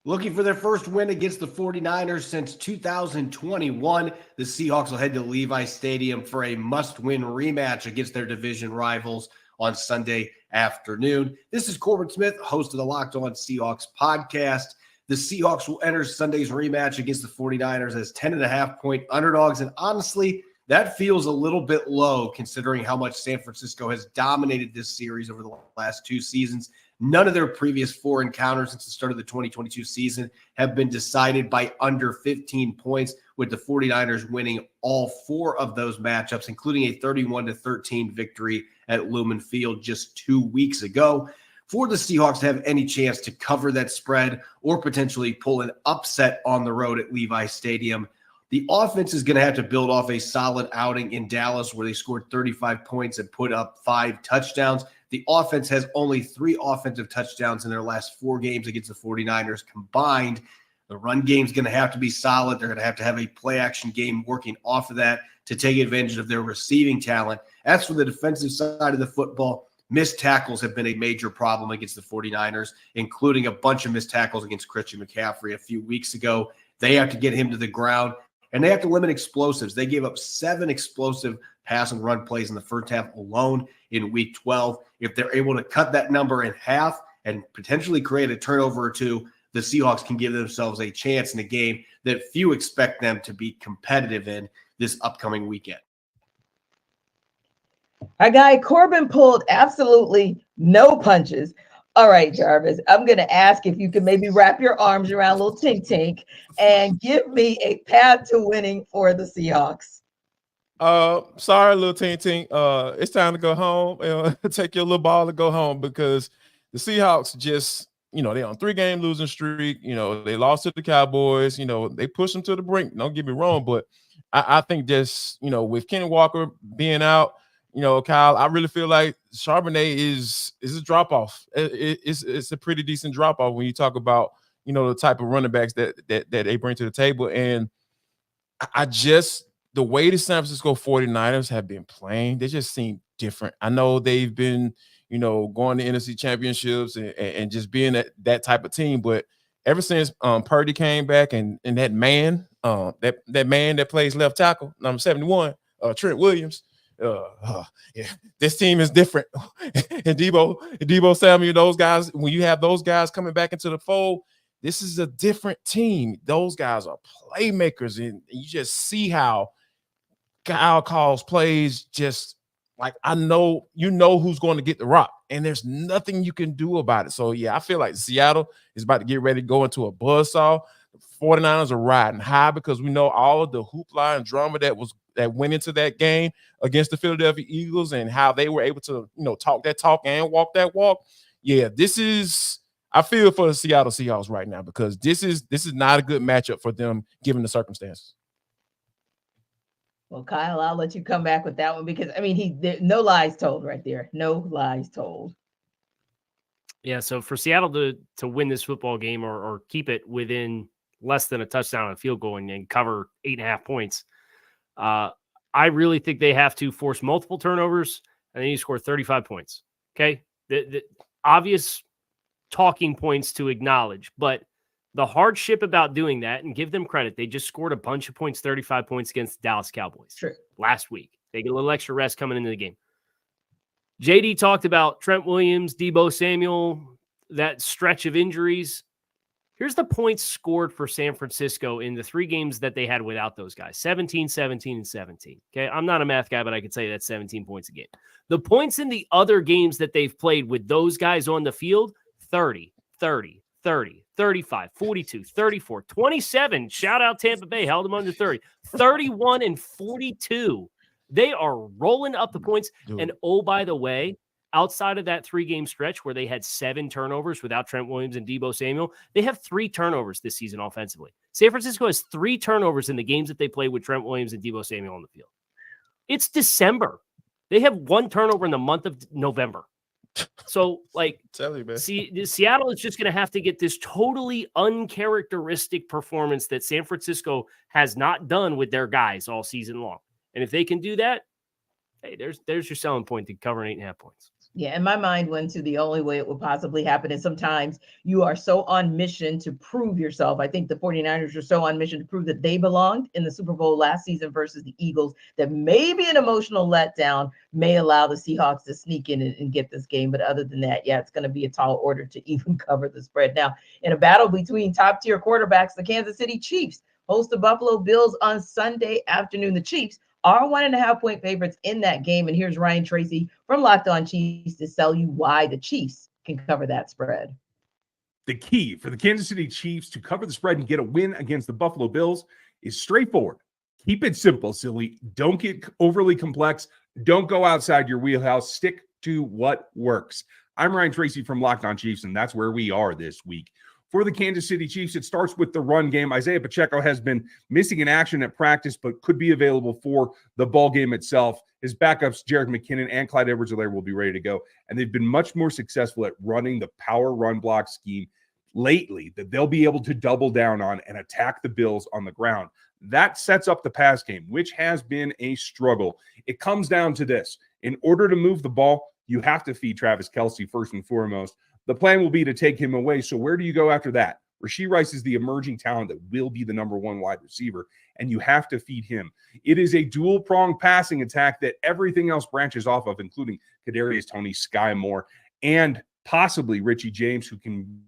Looking for their first win against the 49ers since 2021, the Seahawks will head to Levi Stadium for a must-win rematch against their division rivals on Sunday afternoon. This is Corbin Smith, host of the Locked On Seahawks podcast. The Seahawks will enter Sunday's rematch against the 49ers as 10.5-point underdogs, and honestly, that feels a little bit low considering how much San Francisco has dominated this series over the last 2 seasons. None of their previous 4 encounters since the start of the 2022 season have been decided by under 15 points, with the 49ers winning all 4 of those matchups, including a 31-13 victory at Lumen Field just 2 weeks ago. For the Seahawks to have any chance to cover that spread or potentially pull an upset on the road at Levi Stadium, the offense is going to have to build off a solid outing in Dallas where they scored 35 points and put up 5 touchdowns. The offense has only 3 offensive touchdowns in their last 4 games against the 49ers combined. The run game is going to have to be solid. They're going to have a play-action game working off of that to take advantage of their receiving talent. As for the defensive side of the football, missed tackles have been a major problem against the 49ers, including a bunch of missed tackles against Christian McCaffrey a few weeks ago. They have to get him to the ground, and they have to limit explosives. They gave up 7 explosive pass and run plays in the first half alone in week 12. If they're able to cut that number in half and potentially create a turnover or 2, the Seahawks can give themselves a chance in a game that few expect them to be competitive in this upcoming weekend. Our guy Corbin pulled absolutely no punches. All right, Jarvis, I'm going to ask if you can maybe wrap your arms around little Tink Tink and give me a path to winning for the Seahawks. Sorry, little Tink Tink. It's time to go home. Take your little ball and go home because the Seahawks just, they're on 3-game losing streak. They lost to the Cowboys. They pushed them to the brink. Don't get me wrong, but I think just, with Kenny Walker being out, Kyle, I really feel like Charbonnet is a drop-off. It's a pretty decent drop-off when you talk about, the type of running backs that they bring to the table. And the way the San Francisco 49ers have been playing, they just seem different. I know they've been, going to NFC championships and just being that type of team. But ever since Purdy came back and that man, that man that plays left tackle, number 71, Trent Williams, yeah, this team is different. And Debo Samuel, those guys, when you have those guys coming back into the fold, this is a different team. Those guys are playmakers, and you just see how Kyle calls plays just like who's going to get the rock, and there's nothing you can do about it. So, yeah, I feel like Seattle is about to get ready to go into a buzzsaw. The 49ers are riding high because we know all of the hoopla and drama that went into that game against the Philadelphia Eagles and how they were able to, talk that talk and walk that walk. Yeah, I feel for the Seattle Seahawks right now because this is not a good matchup for them given the circumstances. Well, Kyle, I'll let you come back with that one because, no lies told right there. No lies told. Yeah, so for Seattle to win this football game or keep it within less than a touchdown and a field goal and cover 8.5 points, I really think they have to force multiple turnovers and then you score 35 points. Okay? The obvious talking points to acknowledge, but the hardship about doing that, and give them credit, they just scored a bunch of points, 35 points against the Dallas Cowboys last week. They get a little extra rest coming into the game. JD talked about Trent Williams, Debo Samuel, that stretch of injuries. Here's the points scored for San Francisco in the 3 games that they had without those guys, 17, 17, and 17. Okay, I'm not a math guy, but I could say that's 17 points a game. The points in the other games that they've played with those guys on the field, 30, 30, 30, 35, 42, 34, 27. Shout out Tampa Bay, held them under 30, 31 and 42. They are rolling up the points. Dude. And oh, by the way, outside of that 3-game stretch where they had 7 turnovers without Trent Williams and Deebo Samuel, they have 3 turnovers this season offensively. San Francisco has 3 turnovers in the games that they played with Trent Williams and Deebo Samuel on the field. It's December. They have 1 turnover in the month of November. So, like, tell you, man. Seattle is just going to have to get this totally uncharacteristic performance that San Francisco has not done with their guys all season long. And if they can do that, hey, there's your selling point to cover 8.5 points. Yeah, and my mind went to the only way it would possibly happen. And sometimes you are so on mission to prove yourself. I think the 49ers are so on mission to prove that they belonged in the Super Bowl last season versus the Eagles that maybe an emotional letdown may allow the Seahawks to sneak in and get this game. But other than that, yeah, it's going to be a tall order to even cover the spread. Now, in a battle between top-tier quarterbacks, the Kansas City Chiefs host the Buffalo Bills on Sunday afternoon. The Chiefs are 1.5-point favorites in that game. And here's Ryan Tracy from Locked On Chiefs to tell you why the Chiefs can cover that spread. The key for the Kansas City Chiefs to cover the spread and get a win against the Buffalo Bills is straightforward. Keep it simple, silly. Don't get overly complex. Don't go outside your wheelhouse. Stick to what works. I'm Ryan Tracy from Locked On Chiefs, and that's where we are this week. For the Kansas City Chiefs, it starts with the run game. Isaiah Pacheco has been missing in action at practice, but could be available for the ball game itself. His backups, Jerick McKinnon and Clyde Edwards-Helaire, will be ready to go. And they've been much more successful at running the power run block scheme lately that they'll be able to double down on and attack the Bills on the ground. That sets up the pass game, which has been a struggle. It comes down to this. In order to move the ball, you have to feed Travis Kelce first and foremost. The plan will be to take him away. So where do you go after that? Rashee Rice is the emerging talent that will be the number 1 wide receiver, and you have to feed him. It is a dual-pronged passing attack that everything else branches off of, including Kadarius Toney, Sky Moore, and possibly Richie James, who can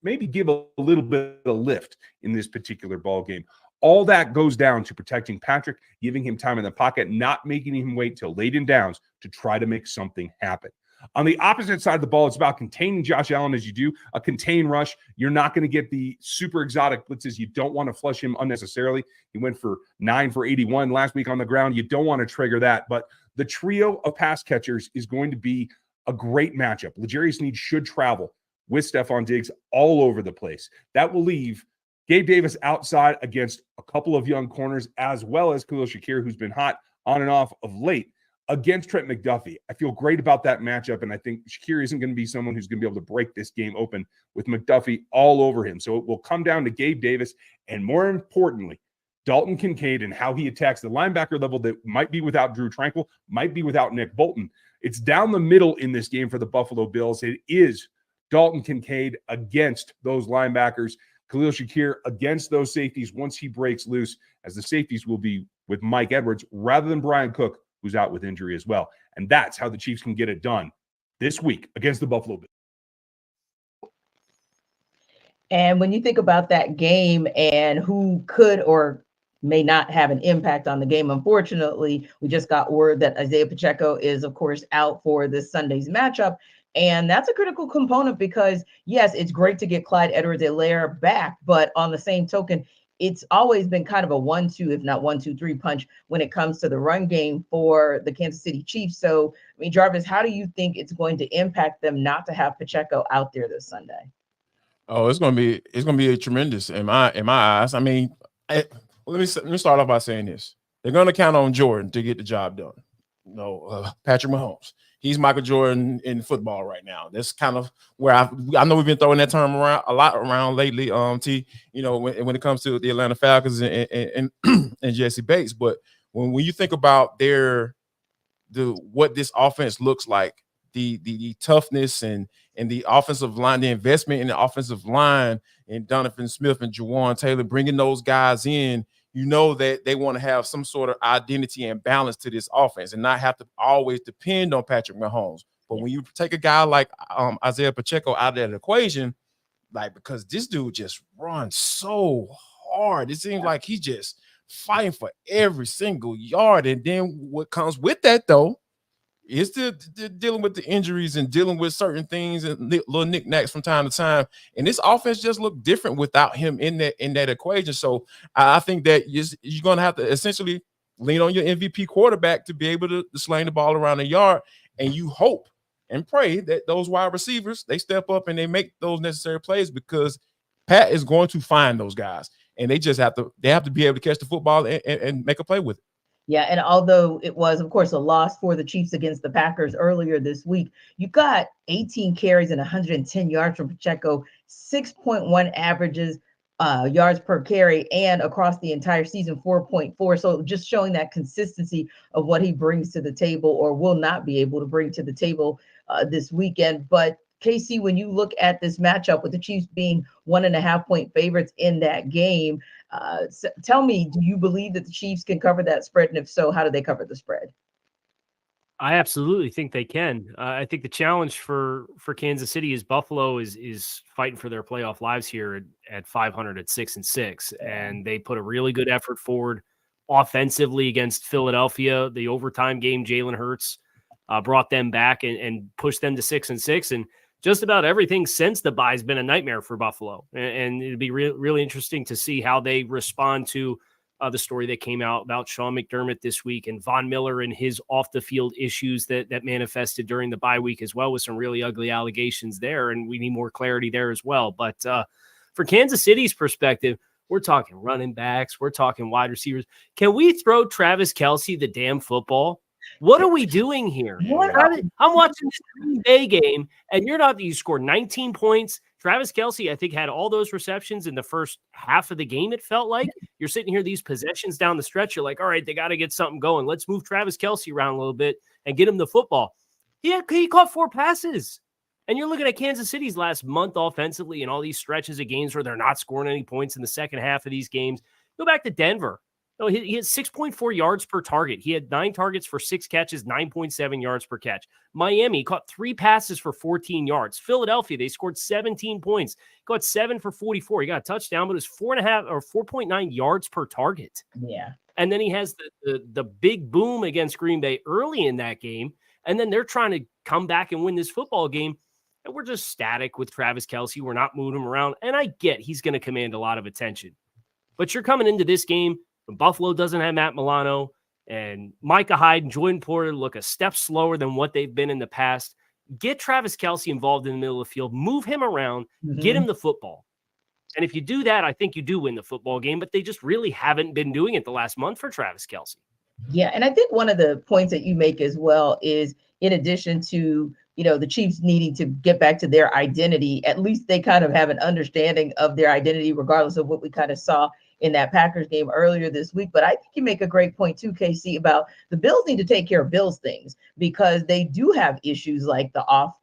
maybe give a little bit of lift in this particular ball game. All that goes down to protecting Patrick, giving him time in the pocket, not making him wait till late in downs to try to make something happen. On the opposite side of the ball, it's about containing Josh Allen as you do a contain rush. You're not going to get the super exotic blitzes. You don't want to flush him unnecessarily. He went for 9 for 81 last week on the ground. You don't want to trigger that. But the trio of pass catchers is going to be a great matchup. L'Jarius Sneed should travel with Stephon Diggs all over the place. That will leave Gabe Davis outside against a couple of young corners, as well as Khalil Shakir, who's been hot on and off of late, against Trent McDuffie. I feel great about that matchup, and I think Shakir isn't going to be someone who's going to be able to break this game open with McDuffie all over him. So it will come down to Gabe Davis, and more importantly, Dalton Kincaid and how he attacks the linebacker level that might be without Drew Tranquil, might be without Nick Bolton. It's down the middle in this game for the Buffalo Bills. It is Dalton Kincaid against those linebackers, Khalil Shakir against those safeties once he breaks loose, as the safeties will be with Mike Edwards rather than Brian Cook, who's out with injury as well. And that's how the Chiefs can get it done this week against the Buffalo Bills. And when you think about that game and who could or may not have an impact on the game, unfortunately, we just got word that Isaiah Pacheco is, of course, out for this Sunday's matchup. And that's a critical component because, yes, it's great to get Clyde Edwards-Helaire back, but on the same token, it's always been kind of a 1-2, if not 1-2-3 punch when it comes to the run game for the Kansas City Chiefs. So, I mean, Jarvis, how do you think it's going to impact them not to have Pacheco out there this Sunday? Oh, it's gonna be a tremendous in my eyes. I mean, let me start off by saying this: they're gonna count on Jordan to get the job done. Patrick Mahomes. He's Michael Jordan in football right now. That's kind of where I know we've been throwing that term around a lot lately. T, when it comes to the Atlanta Falcons and Jesse Bates, but when you think about what this offense looks like, the toughness and the offensive line, the investment in the offensive line, and Donovan Smith and Jawan Taylor bringing those guys in. You know that they want to have some sort of identity and balance to this offense and not have to always depend on Patrick Mahomes. But when you take a guy like Isaiah Pacheco out of that equation, because this dude just runs so hard, it seems like he's just fighting for every single yard. And then what comes with that, though, is the dealing with the injuries and dealing with certain things and little knickknacks from time to time. And this offense just looked different without him in that equation. So I think that you're going to have to essentially lean on your MVP quarterback to be able to sling the ball around the yard. And you hope and pray that those wide receivers, they step up and they make those necessary plays, because Pat is going to find those guys, and they just have to be able to catch the football and make a play with it. Yeah, and although it was, of course, a loss for the Chiefs against the Packers earlier this week, you got 18 carries and 110 yards from Pacheco, 6.1 averages yards per carry, and across the entire season, 4.4. So just showing that consistency of what he brings to the table, or will not be able to bring to the table this weekend. But KC, when you look at this matchup with the Chiefs being 1.5-point favorites in that game, tell me, do you believe that the Chiefs can cover that spread? And if so, how do they cover the spread? I absolutely think they can. I think the challenge for Kansas City is Buffalo is fighting for their playoff lives here at 500 at 6-6, and they put a really good effort forward offensively against Philadelphia. The overtime game, Jalen Hurts brought them back and pushed them to 6-6, and just about everything since the bye has been a nightmare for Buffalo. And it'd be really interesting to see how they respond to the story that came out about Sean McDermott this week, and Von Miller and his off the field issues that manifested during the bye week as well, with some really ugly allegations there. And we need more clarity there as well. But for Kansas City's perspective, we're talking running backs, we're talking wide receivers. Can we throw Travis Kelce the damn football? What are we doing here? I'm watching this Green Bay game, and you scored 19 points. Travis Kelce, I think, had all those receptions in the first half of the game, it felt like. You're sitting here, these possessions down the stretch, you're like, all right, they got to get something going. Let's move Travis Kelce around a little bit and get him the football. He caught 4 passes. And you're looking at Kansas City's last month offensively and all these stretches of games where they're not scoring any points in the second half of these games. Go back to Denver. No, he had 6.4 yards per target. He had 9 targets for 6 catches, 9.7 yards per catch. Miami caught 3 passes for 14 yards. Philadelphia, they scored 17 points. Caught 7 for 44. He got a touchdown, but it was 4.5 or 4.9 yards per target. Yeah. And then he has the big boom against Green Bay early in that game. And then they're trying to come back and win this football game. And we're just static with Travis Kelce. We're not moving him around. And I get he's going to command a lot of attention. But you're coming into this game, Buffalo doesn't have Matt Milano, and Micah Hyde and Jordan Porter look a step slower than what they've been in the past. Get Travis Kelce involved in the middle of the field, move him around, get him the football. And if you do that, I think you do win the football game, but they just really haven't been doing it the last month for Travis Kelce. Yeah, and I think one of the points that you make as well is, in addition to, the Chiefs needing to get back to their identity, at least they kind of have an understanding of their identity, regardless of what we kind of saw in that Packers game earlier this week. But I think you make a great point too, KC, about the Bills need to take care of Bills things, because they do have issues like the off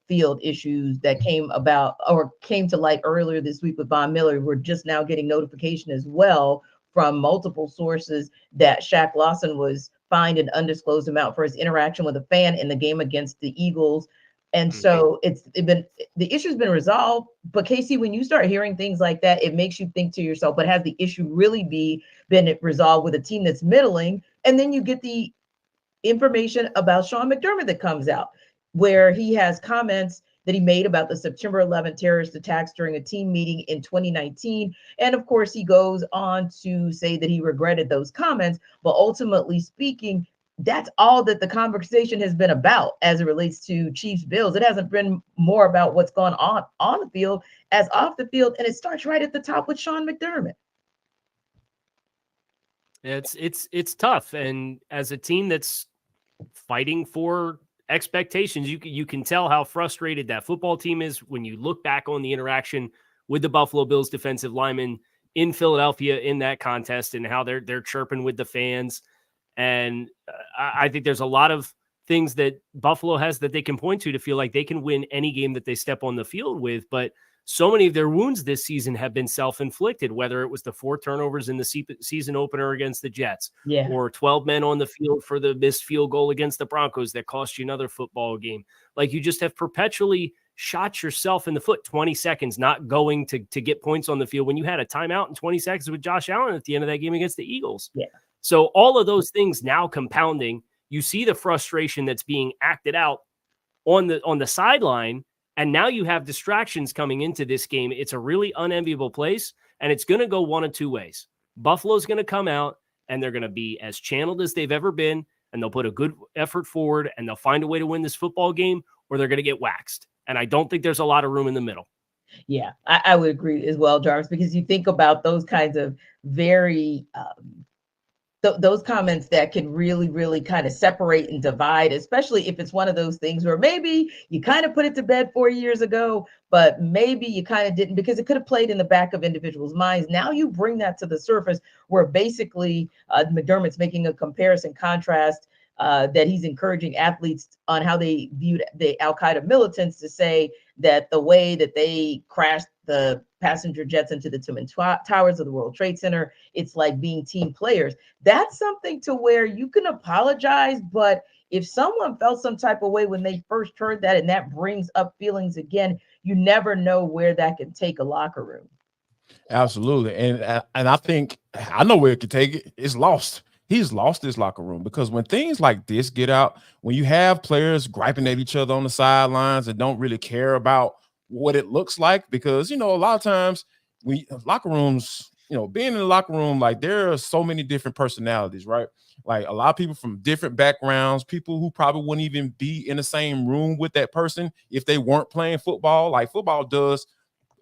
field issues that came to light earlier this week with Von Miller. We're just now getting notification as well from multiple sources that Shaq Lawson was fined an undisclosed amount for his interaction with a fan in the game against the Eagles. And so the issue's been resolved. But Casey, when you start hearing things like that, it makes you think to yourself, but has the issue really been resolved with a team that's middling? And then you get the information about Sean McDermott that comes out, where he has comments that he made about the September 11th terrorist attacks during a team meeting in 2019. And of course, he goes on to say that he regretted those comments, but ultimately speaking, that's all that the conversation has been about as it relates to Chiefs Bills. It hasn't been more about what's going on the field as off the field. And it starts right at the top with Sean McDermott. It's tough. And as a team that's fighting for expectations, you can tell how frustrated that football team is when you look back on the interaction with the Buffalo Bills defensive linemen in Philadelphia in that contest, and how they're chirping with the fans. And I think there's a lot of things that Buffalo has that they can point to feel like they can win any game that they step on the field with. But so many of their wounds this season have been self-inflicted, whether it was the 4 turnovers in the season opener against the Jets, or 12 men on the field for the missed field goal against the Broncos that cost you another football game. Like, you just have perpetually shot yourself in the foot. 20 seconds not going to get points on the field when you had a timeout in 20 seconds with Josh Allen at the end of that game against the Eagles. Yeah. So all of those things now compounding, you see the frustration that's being acted out on the sideline, and now you have distractions coming into this game. It's a really unenviable place, and it's going to go one of two ways. Buffalo's going to come out, and they're going to be as channeled as they've ever been, and they'll put a good effort forward and they'll find a way to win this football game, or they're going to get waxed. And I don't think there's a lot of room in the middle. Yeah, I would agree as well, Jarvis, because you think about those kinds of very those comments that can really, really kind of separate and divide, especially if it's one of those things where maybe you kind of put it to bed 4 years ago, but maybe you kind of didn't because it could have played in the back of individuals' minds. Now you bring that to the surface where basically McDermott's making a comparison contrast that he's encouraging athletes on how they viewed the Al-Qaeda militants to say that the way that they crashed the passenger jets into the Twin Towers of the World Trade Center, it's like being team players. That's something to where you can apologize, but if someone felt some type of way when they first heard that and that brings up feelings again, you never know where that can take a locker room. Absolutely. And I think I know where it could take it. It's lost. He's lost his locker room because when things like this get out, when you have players griping at each other on the sidelines and don't really care about what it looks like, because, you know, a lot of times locker rooms, you know, being in the locker room, like there are so many different personalities, right? Like a lot of people from different backgrounds, people who probably wouldn't even be in the same room with that person if they weren't playing football. Like football does,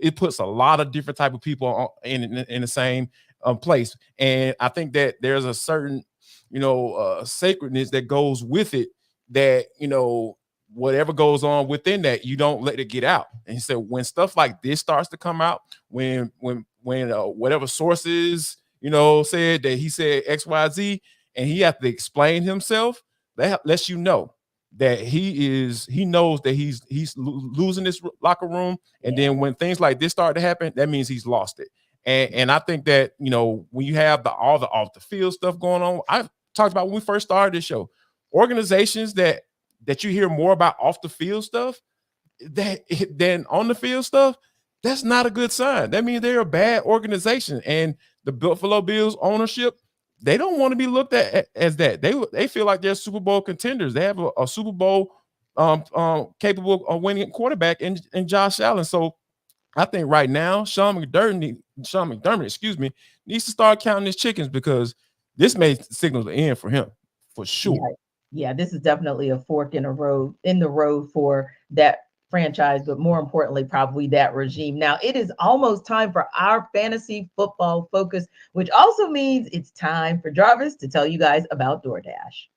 it puts a lot of different type of people in the same place. And I think that there's a certain, you know, sacredness that goes with it that, you know, whatever goes on within that, you don't let it get out. And so when stuff like this starts to come out, when whatever sources, you know, said that he said XYZ and he has to explain himself, that lets you know that he knows that he's losing this locker room. And then when things like this start to happen, that means he's lost it. And I think that, you know, when you have all the off the field stuff going on, I talked about when we first started this show, organizations that you hear more about off the field stuff than on the field stuff, that's not a good sign. That means they're a bad organization. And the Buffalo Bills ownership, they don't want to be looked at as that. They feel like they're Super Bowl contenders. They have a Super Bowl capable of winning quarterback in Josh Allen. So I think right now, Sean McDermott, needs to start counting his chickens because this may signal the end for him for sure. Yeah, this is definitely a fork in the road for that franchise, but more importantly, probably that regime. Now, it is almost time for our fantasy football focus, which also means it's time for Jarvis to tell you guys about DoorDash.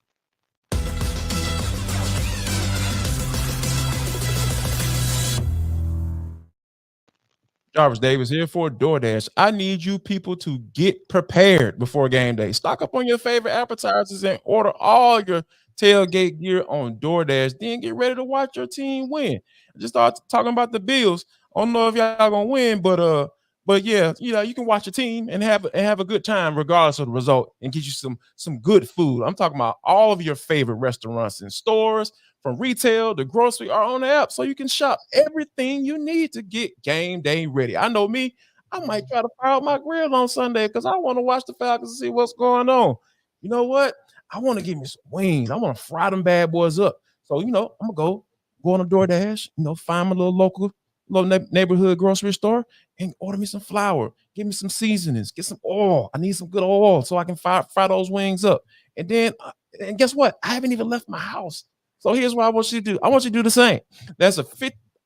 Jarvis Davis here for DoorDash. I need you people to get prepared before game day. Stock up on your favorite appetizers and order all your tailgate gear on DoorDash. Then get ready to watch your team win. I just started talking about the Bills. I don't know if y'all gonna win, but yeah, you know, you can watch your team and have a good time regardless of the result and get you some good food. I'm talking about all of your favorite restaurants and stores, from retail to grocery, are on the app, so you can shop everything you need to get game day ready. I know me, I might try to fire up my grill on Sunday because I want to watch the Falcons and see what's going on. You know what? I want to give me some wings. I want to fry them bad boys up. So, you know, I'm going to go on a DoorDash, you know, find my little neighborhood grocery store and order me some flour. Give me some seasonings. Get some oil. I need some good oil so I can fry those wings up. And then, and guess what? I haven't even left my house. So here's what I want you to do. I want you to do the same.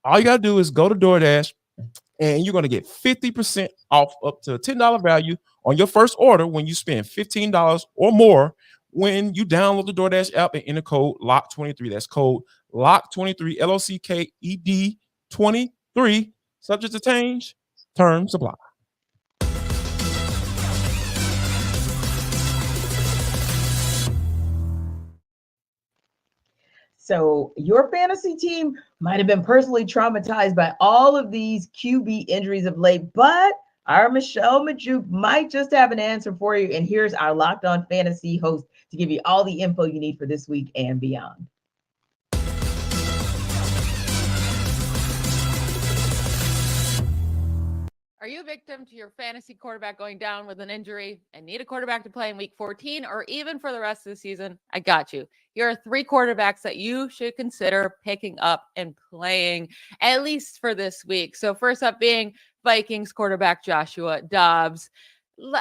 All you got to do is go to DoorDash and you're going to get 50% off up to a $10 value on your first order when you spend $15 or more when you download the DoorDash app and enter code LOCK23. That's code LOCK23, LOCKED 23. Subject to change. Terms apply. So your fantasy team might have been personally traumatized by all of these QB injuries of late, but our Michelle Majuk might just have an answer for you. And here's our Locked On Fantasy host to give you all the info you need for this week and beyond. Are you a victim to your fantasy quarterback going down with an injury and need a quarterback to play in week 14 or even for the rest of the season? I got you. Here are 3 quarterbacks that you should consider picking up and playing at least for this week. So first up being Vikings quarterback Joshua Dobbs.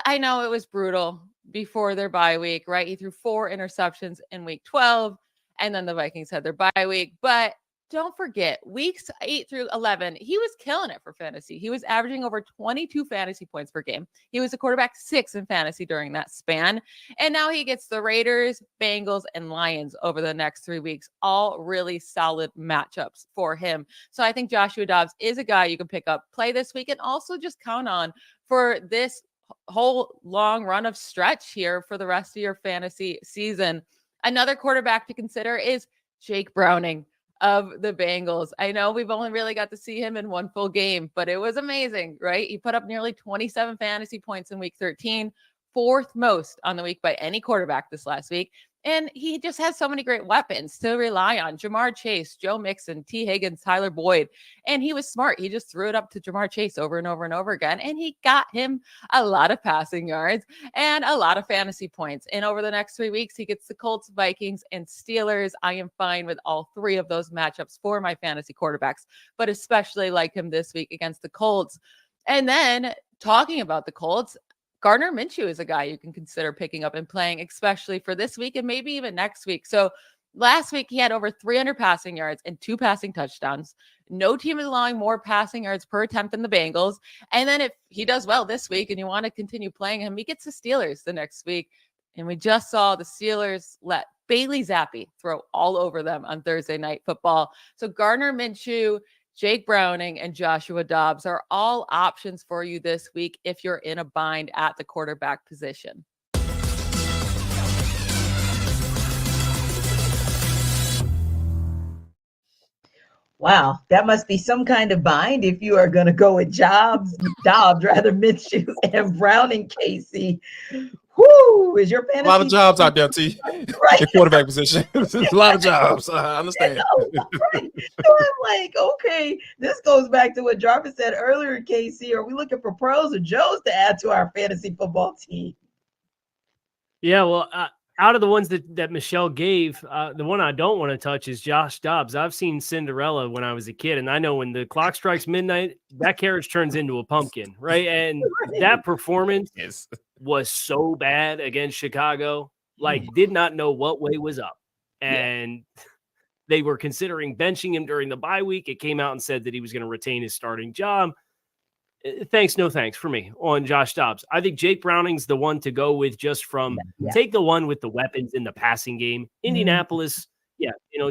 I know it was brutal, before their bye week, right? He threw 4 interceptions in week 12, and then the Vikings had their bye week. But don't forget, weeks 8 through 11, he was killing it for fantasy. He was averaging over 22 fantasy points per game. He was a quarterback 6 in fantasy during that span. And now he gets the Raiders, Bengals, and Lions over the next 3 weeks, all really solid matchups for him. So I think Joshua Dobbs is a guy you can pick up, play this week, and also just count on for this whole long run of stretch here for the rest of your fantasy season. Another quarterback to consider is Jake Browning of the Bengals. I know we've only really got to see him in 1 full game, but it was amazing, right? He put up nearly 27 fantasy points in week 13, 4th most on the week by any quarterback this last week. And he just has so many great weapons to rely on. Jamar Chase, Joe Mixon, T. Higgins, Tyler Boyd. And he was smart. He just threw it up to Jamar Chase over and over and over again. And he got him a lot of passing yards and a lot of fantasy points. And over the next 3 weeks, he gets the Colts, Vikings, and Steelers. I am fine with all 3 of those matchups for my fantasy quarterbacks, but especially like him this week against the Colts. And then talking about the Colts, Gardner Minshew is a guy you can consider picking up and playing, especially for this week and maybe even next week. So last week, he had over 300 passing yards and 2 passing touchdowns. No team is allowing more passing yards per attempt than the Bengals. And then if he does well this week and you want to continue playing him, he gets the Steelers the next week. And we just saw the Steelers let Bailey Zappi throw all over them on Thursday Night Football. So Gardner Minshew, Jake Browning, and Joshua Dobbs are all options for you this week if you're in a bind at the quarterback position. Wow, that must be some kind of bind if you are going to go with Dobbs, Minshew, and Browning, Casey. Whoo, is your fantasy? A lot of jobs out there, T. Right. The quarterback position. A lot of jobs. I understand. Right. So I'm like, okay, this goes back to what Jarvis said earlier, Casey. Are we looking for pros or Joes to add to our fantasy football team? Yeah, well, out of the ones that Michelle gave, the one I don't want to touch is Josh Dobbs. I've seen Cinderella when I was a kid, and I know when the clock strikes midnight, that carriage turns into a pumpkin, right? And that performance was so bad against Chicago, like did not know what way was up. And they were considering benching him during the bye week. It came out and said that he was going to retain his starting job. Thanks, no thanks for me on Josh Dobbs. I think Jake Browning's the one to go with just from take the one with the weapons in the passing game. Indianapolis,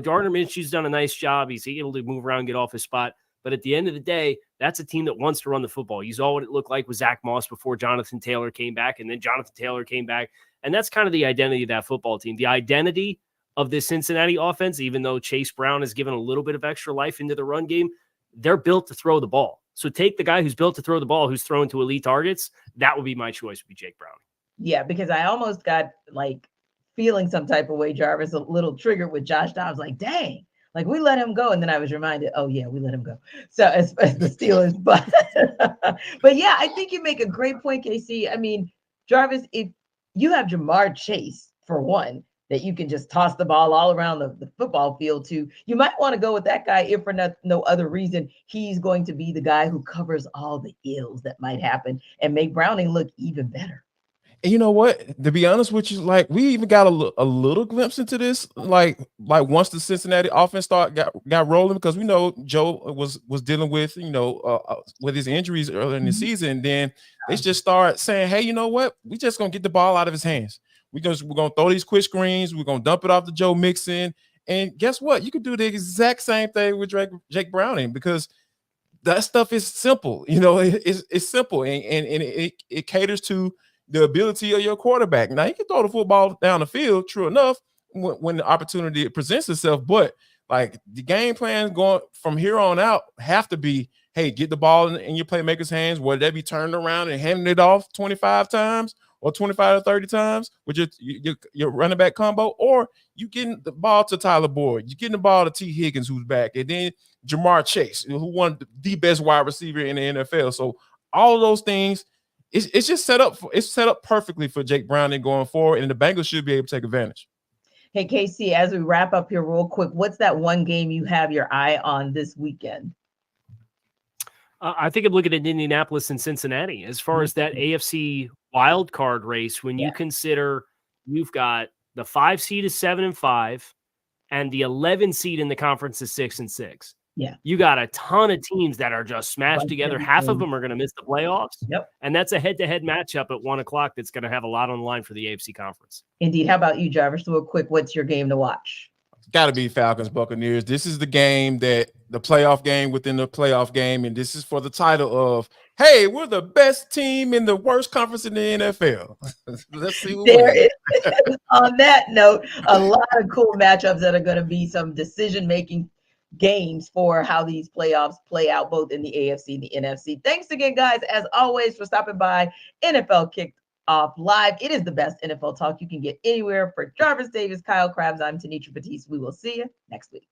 Gardner Minshew's done a nice job. He's able to move around, get off his spot. But at the end of the day, that's a team that wants to run the football. You saw what it looked like with Zach Moss before Jonathan Taylor came back, and then Jonathan Taylor came back. And that's kind of the identity of that football team. The identity of this Cincinnati offense, even though Chase Brown has given a little bit of extra life into the run game, they're built to throw the ball. So take the guy who's built to throw the ball, who's thrown to elite targets. That would be my choice, would be Jake Browning. Yeah, because I almost got like feeling some type of way, Jarvis, a little triggered with Josh Dobbs. Like, dang, like we let him go. And then I was reminded, oh yeah, we let him go. So as the Steelers, but yeah, I think you make a great point, Casey. I mean, Jarvis, if you have Jamar Chase for one, that you can just toss the ball all around the football field to, you might want to go with that guy if for no other reason. He's going to be the guy who covers all the ills that might happen and make Browning look even better. And you know what? To be honest with you, like we even got a little glimpse into this, like once the Cincinnati offense got rolling, because we know Joe was dealing with with his injuries earlier in the season. Then they just start saying, hey, you know what? We just gonna get the ball out of his hands. We're gonna throw these quick screens. We're gonna dump it off to Joe Mixon, and guess what? You could do the exact same thing with Jake Browning, because that stuff is simple. It's simple, and it caters to the ability of your quarterback. Now, you can throw the football down the field, true enough, when the opportunity presents itself. But like the game plan going from here on out have to be, hey, get the ball in your playmaker's hands, whether they be turned around and handing it off 25 times or 25 to 30 times with your running back combo, or you getting the ball to Tyler Boyd, you getting the ball to T. Higgins, who's back, and then Jamar Chase, who won the best wide receiver in the NFL. So all of those things, it's just set up perfectly for Jake Browning going forward, and the Bengals should be able to take advantage. Hey, Casey, as we wrap up here real quick, what's that one game you have your eye on this weekend? I think I'm looking at Indianapolis and Cincinnati as far as that AFC wild card race. When you consider you've got the 5 seed is 7-5, and the 11 seed in the conference is 6-6. Yeah. You got a ton of teams that are just smashed together. Half of them are going to miss the playoffs. Yep. And that's a head-to-head matchup at 1:00 that's going to have a lot on the line for the AFC conference. Indeed. How about you, Jarvis? Do a quick, what's your game to watch? Got to be Falcons Buccaneers. This is the game the playoff game within the playoff game. And this is for the title of, hey, we're the best team in the worst conference in the NFL. Let's see what there is. On that note, a lot of cool matchups that are going to be some decision-making games for how these playoffs play out, both in the AFC and the NFC. Thanks again, guys, as always, for stopping by NFL Kickoff Live. It is the best NFL talk you can get anywhere. For Jarvis Davis, Kyle Krabs, I'm Tanisha Batiste. We will see you next week.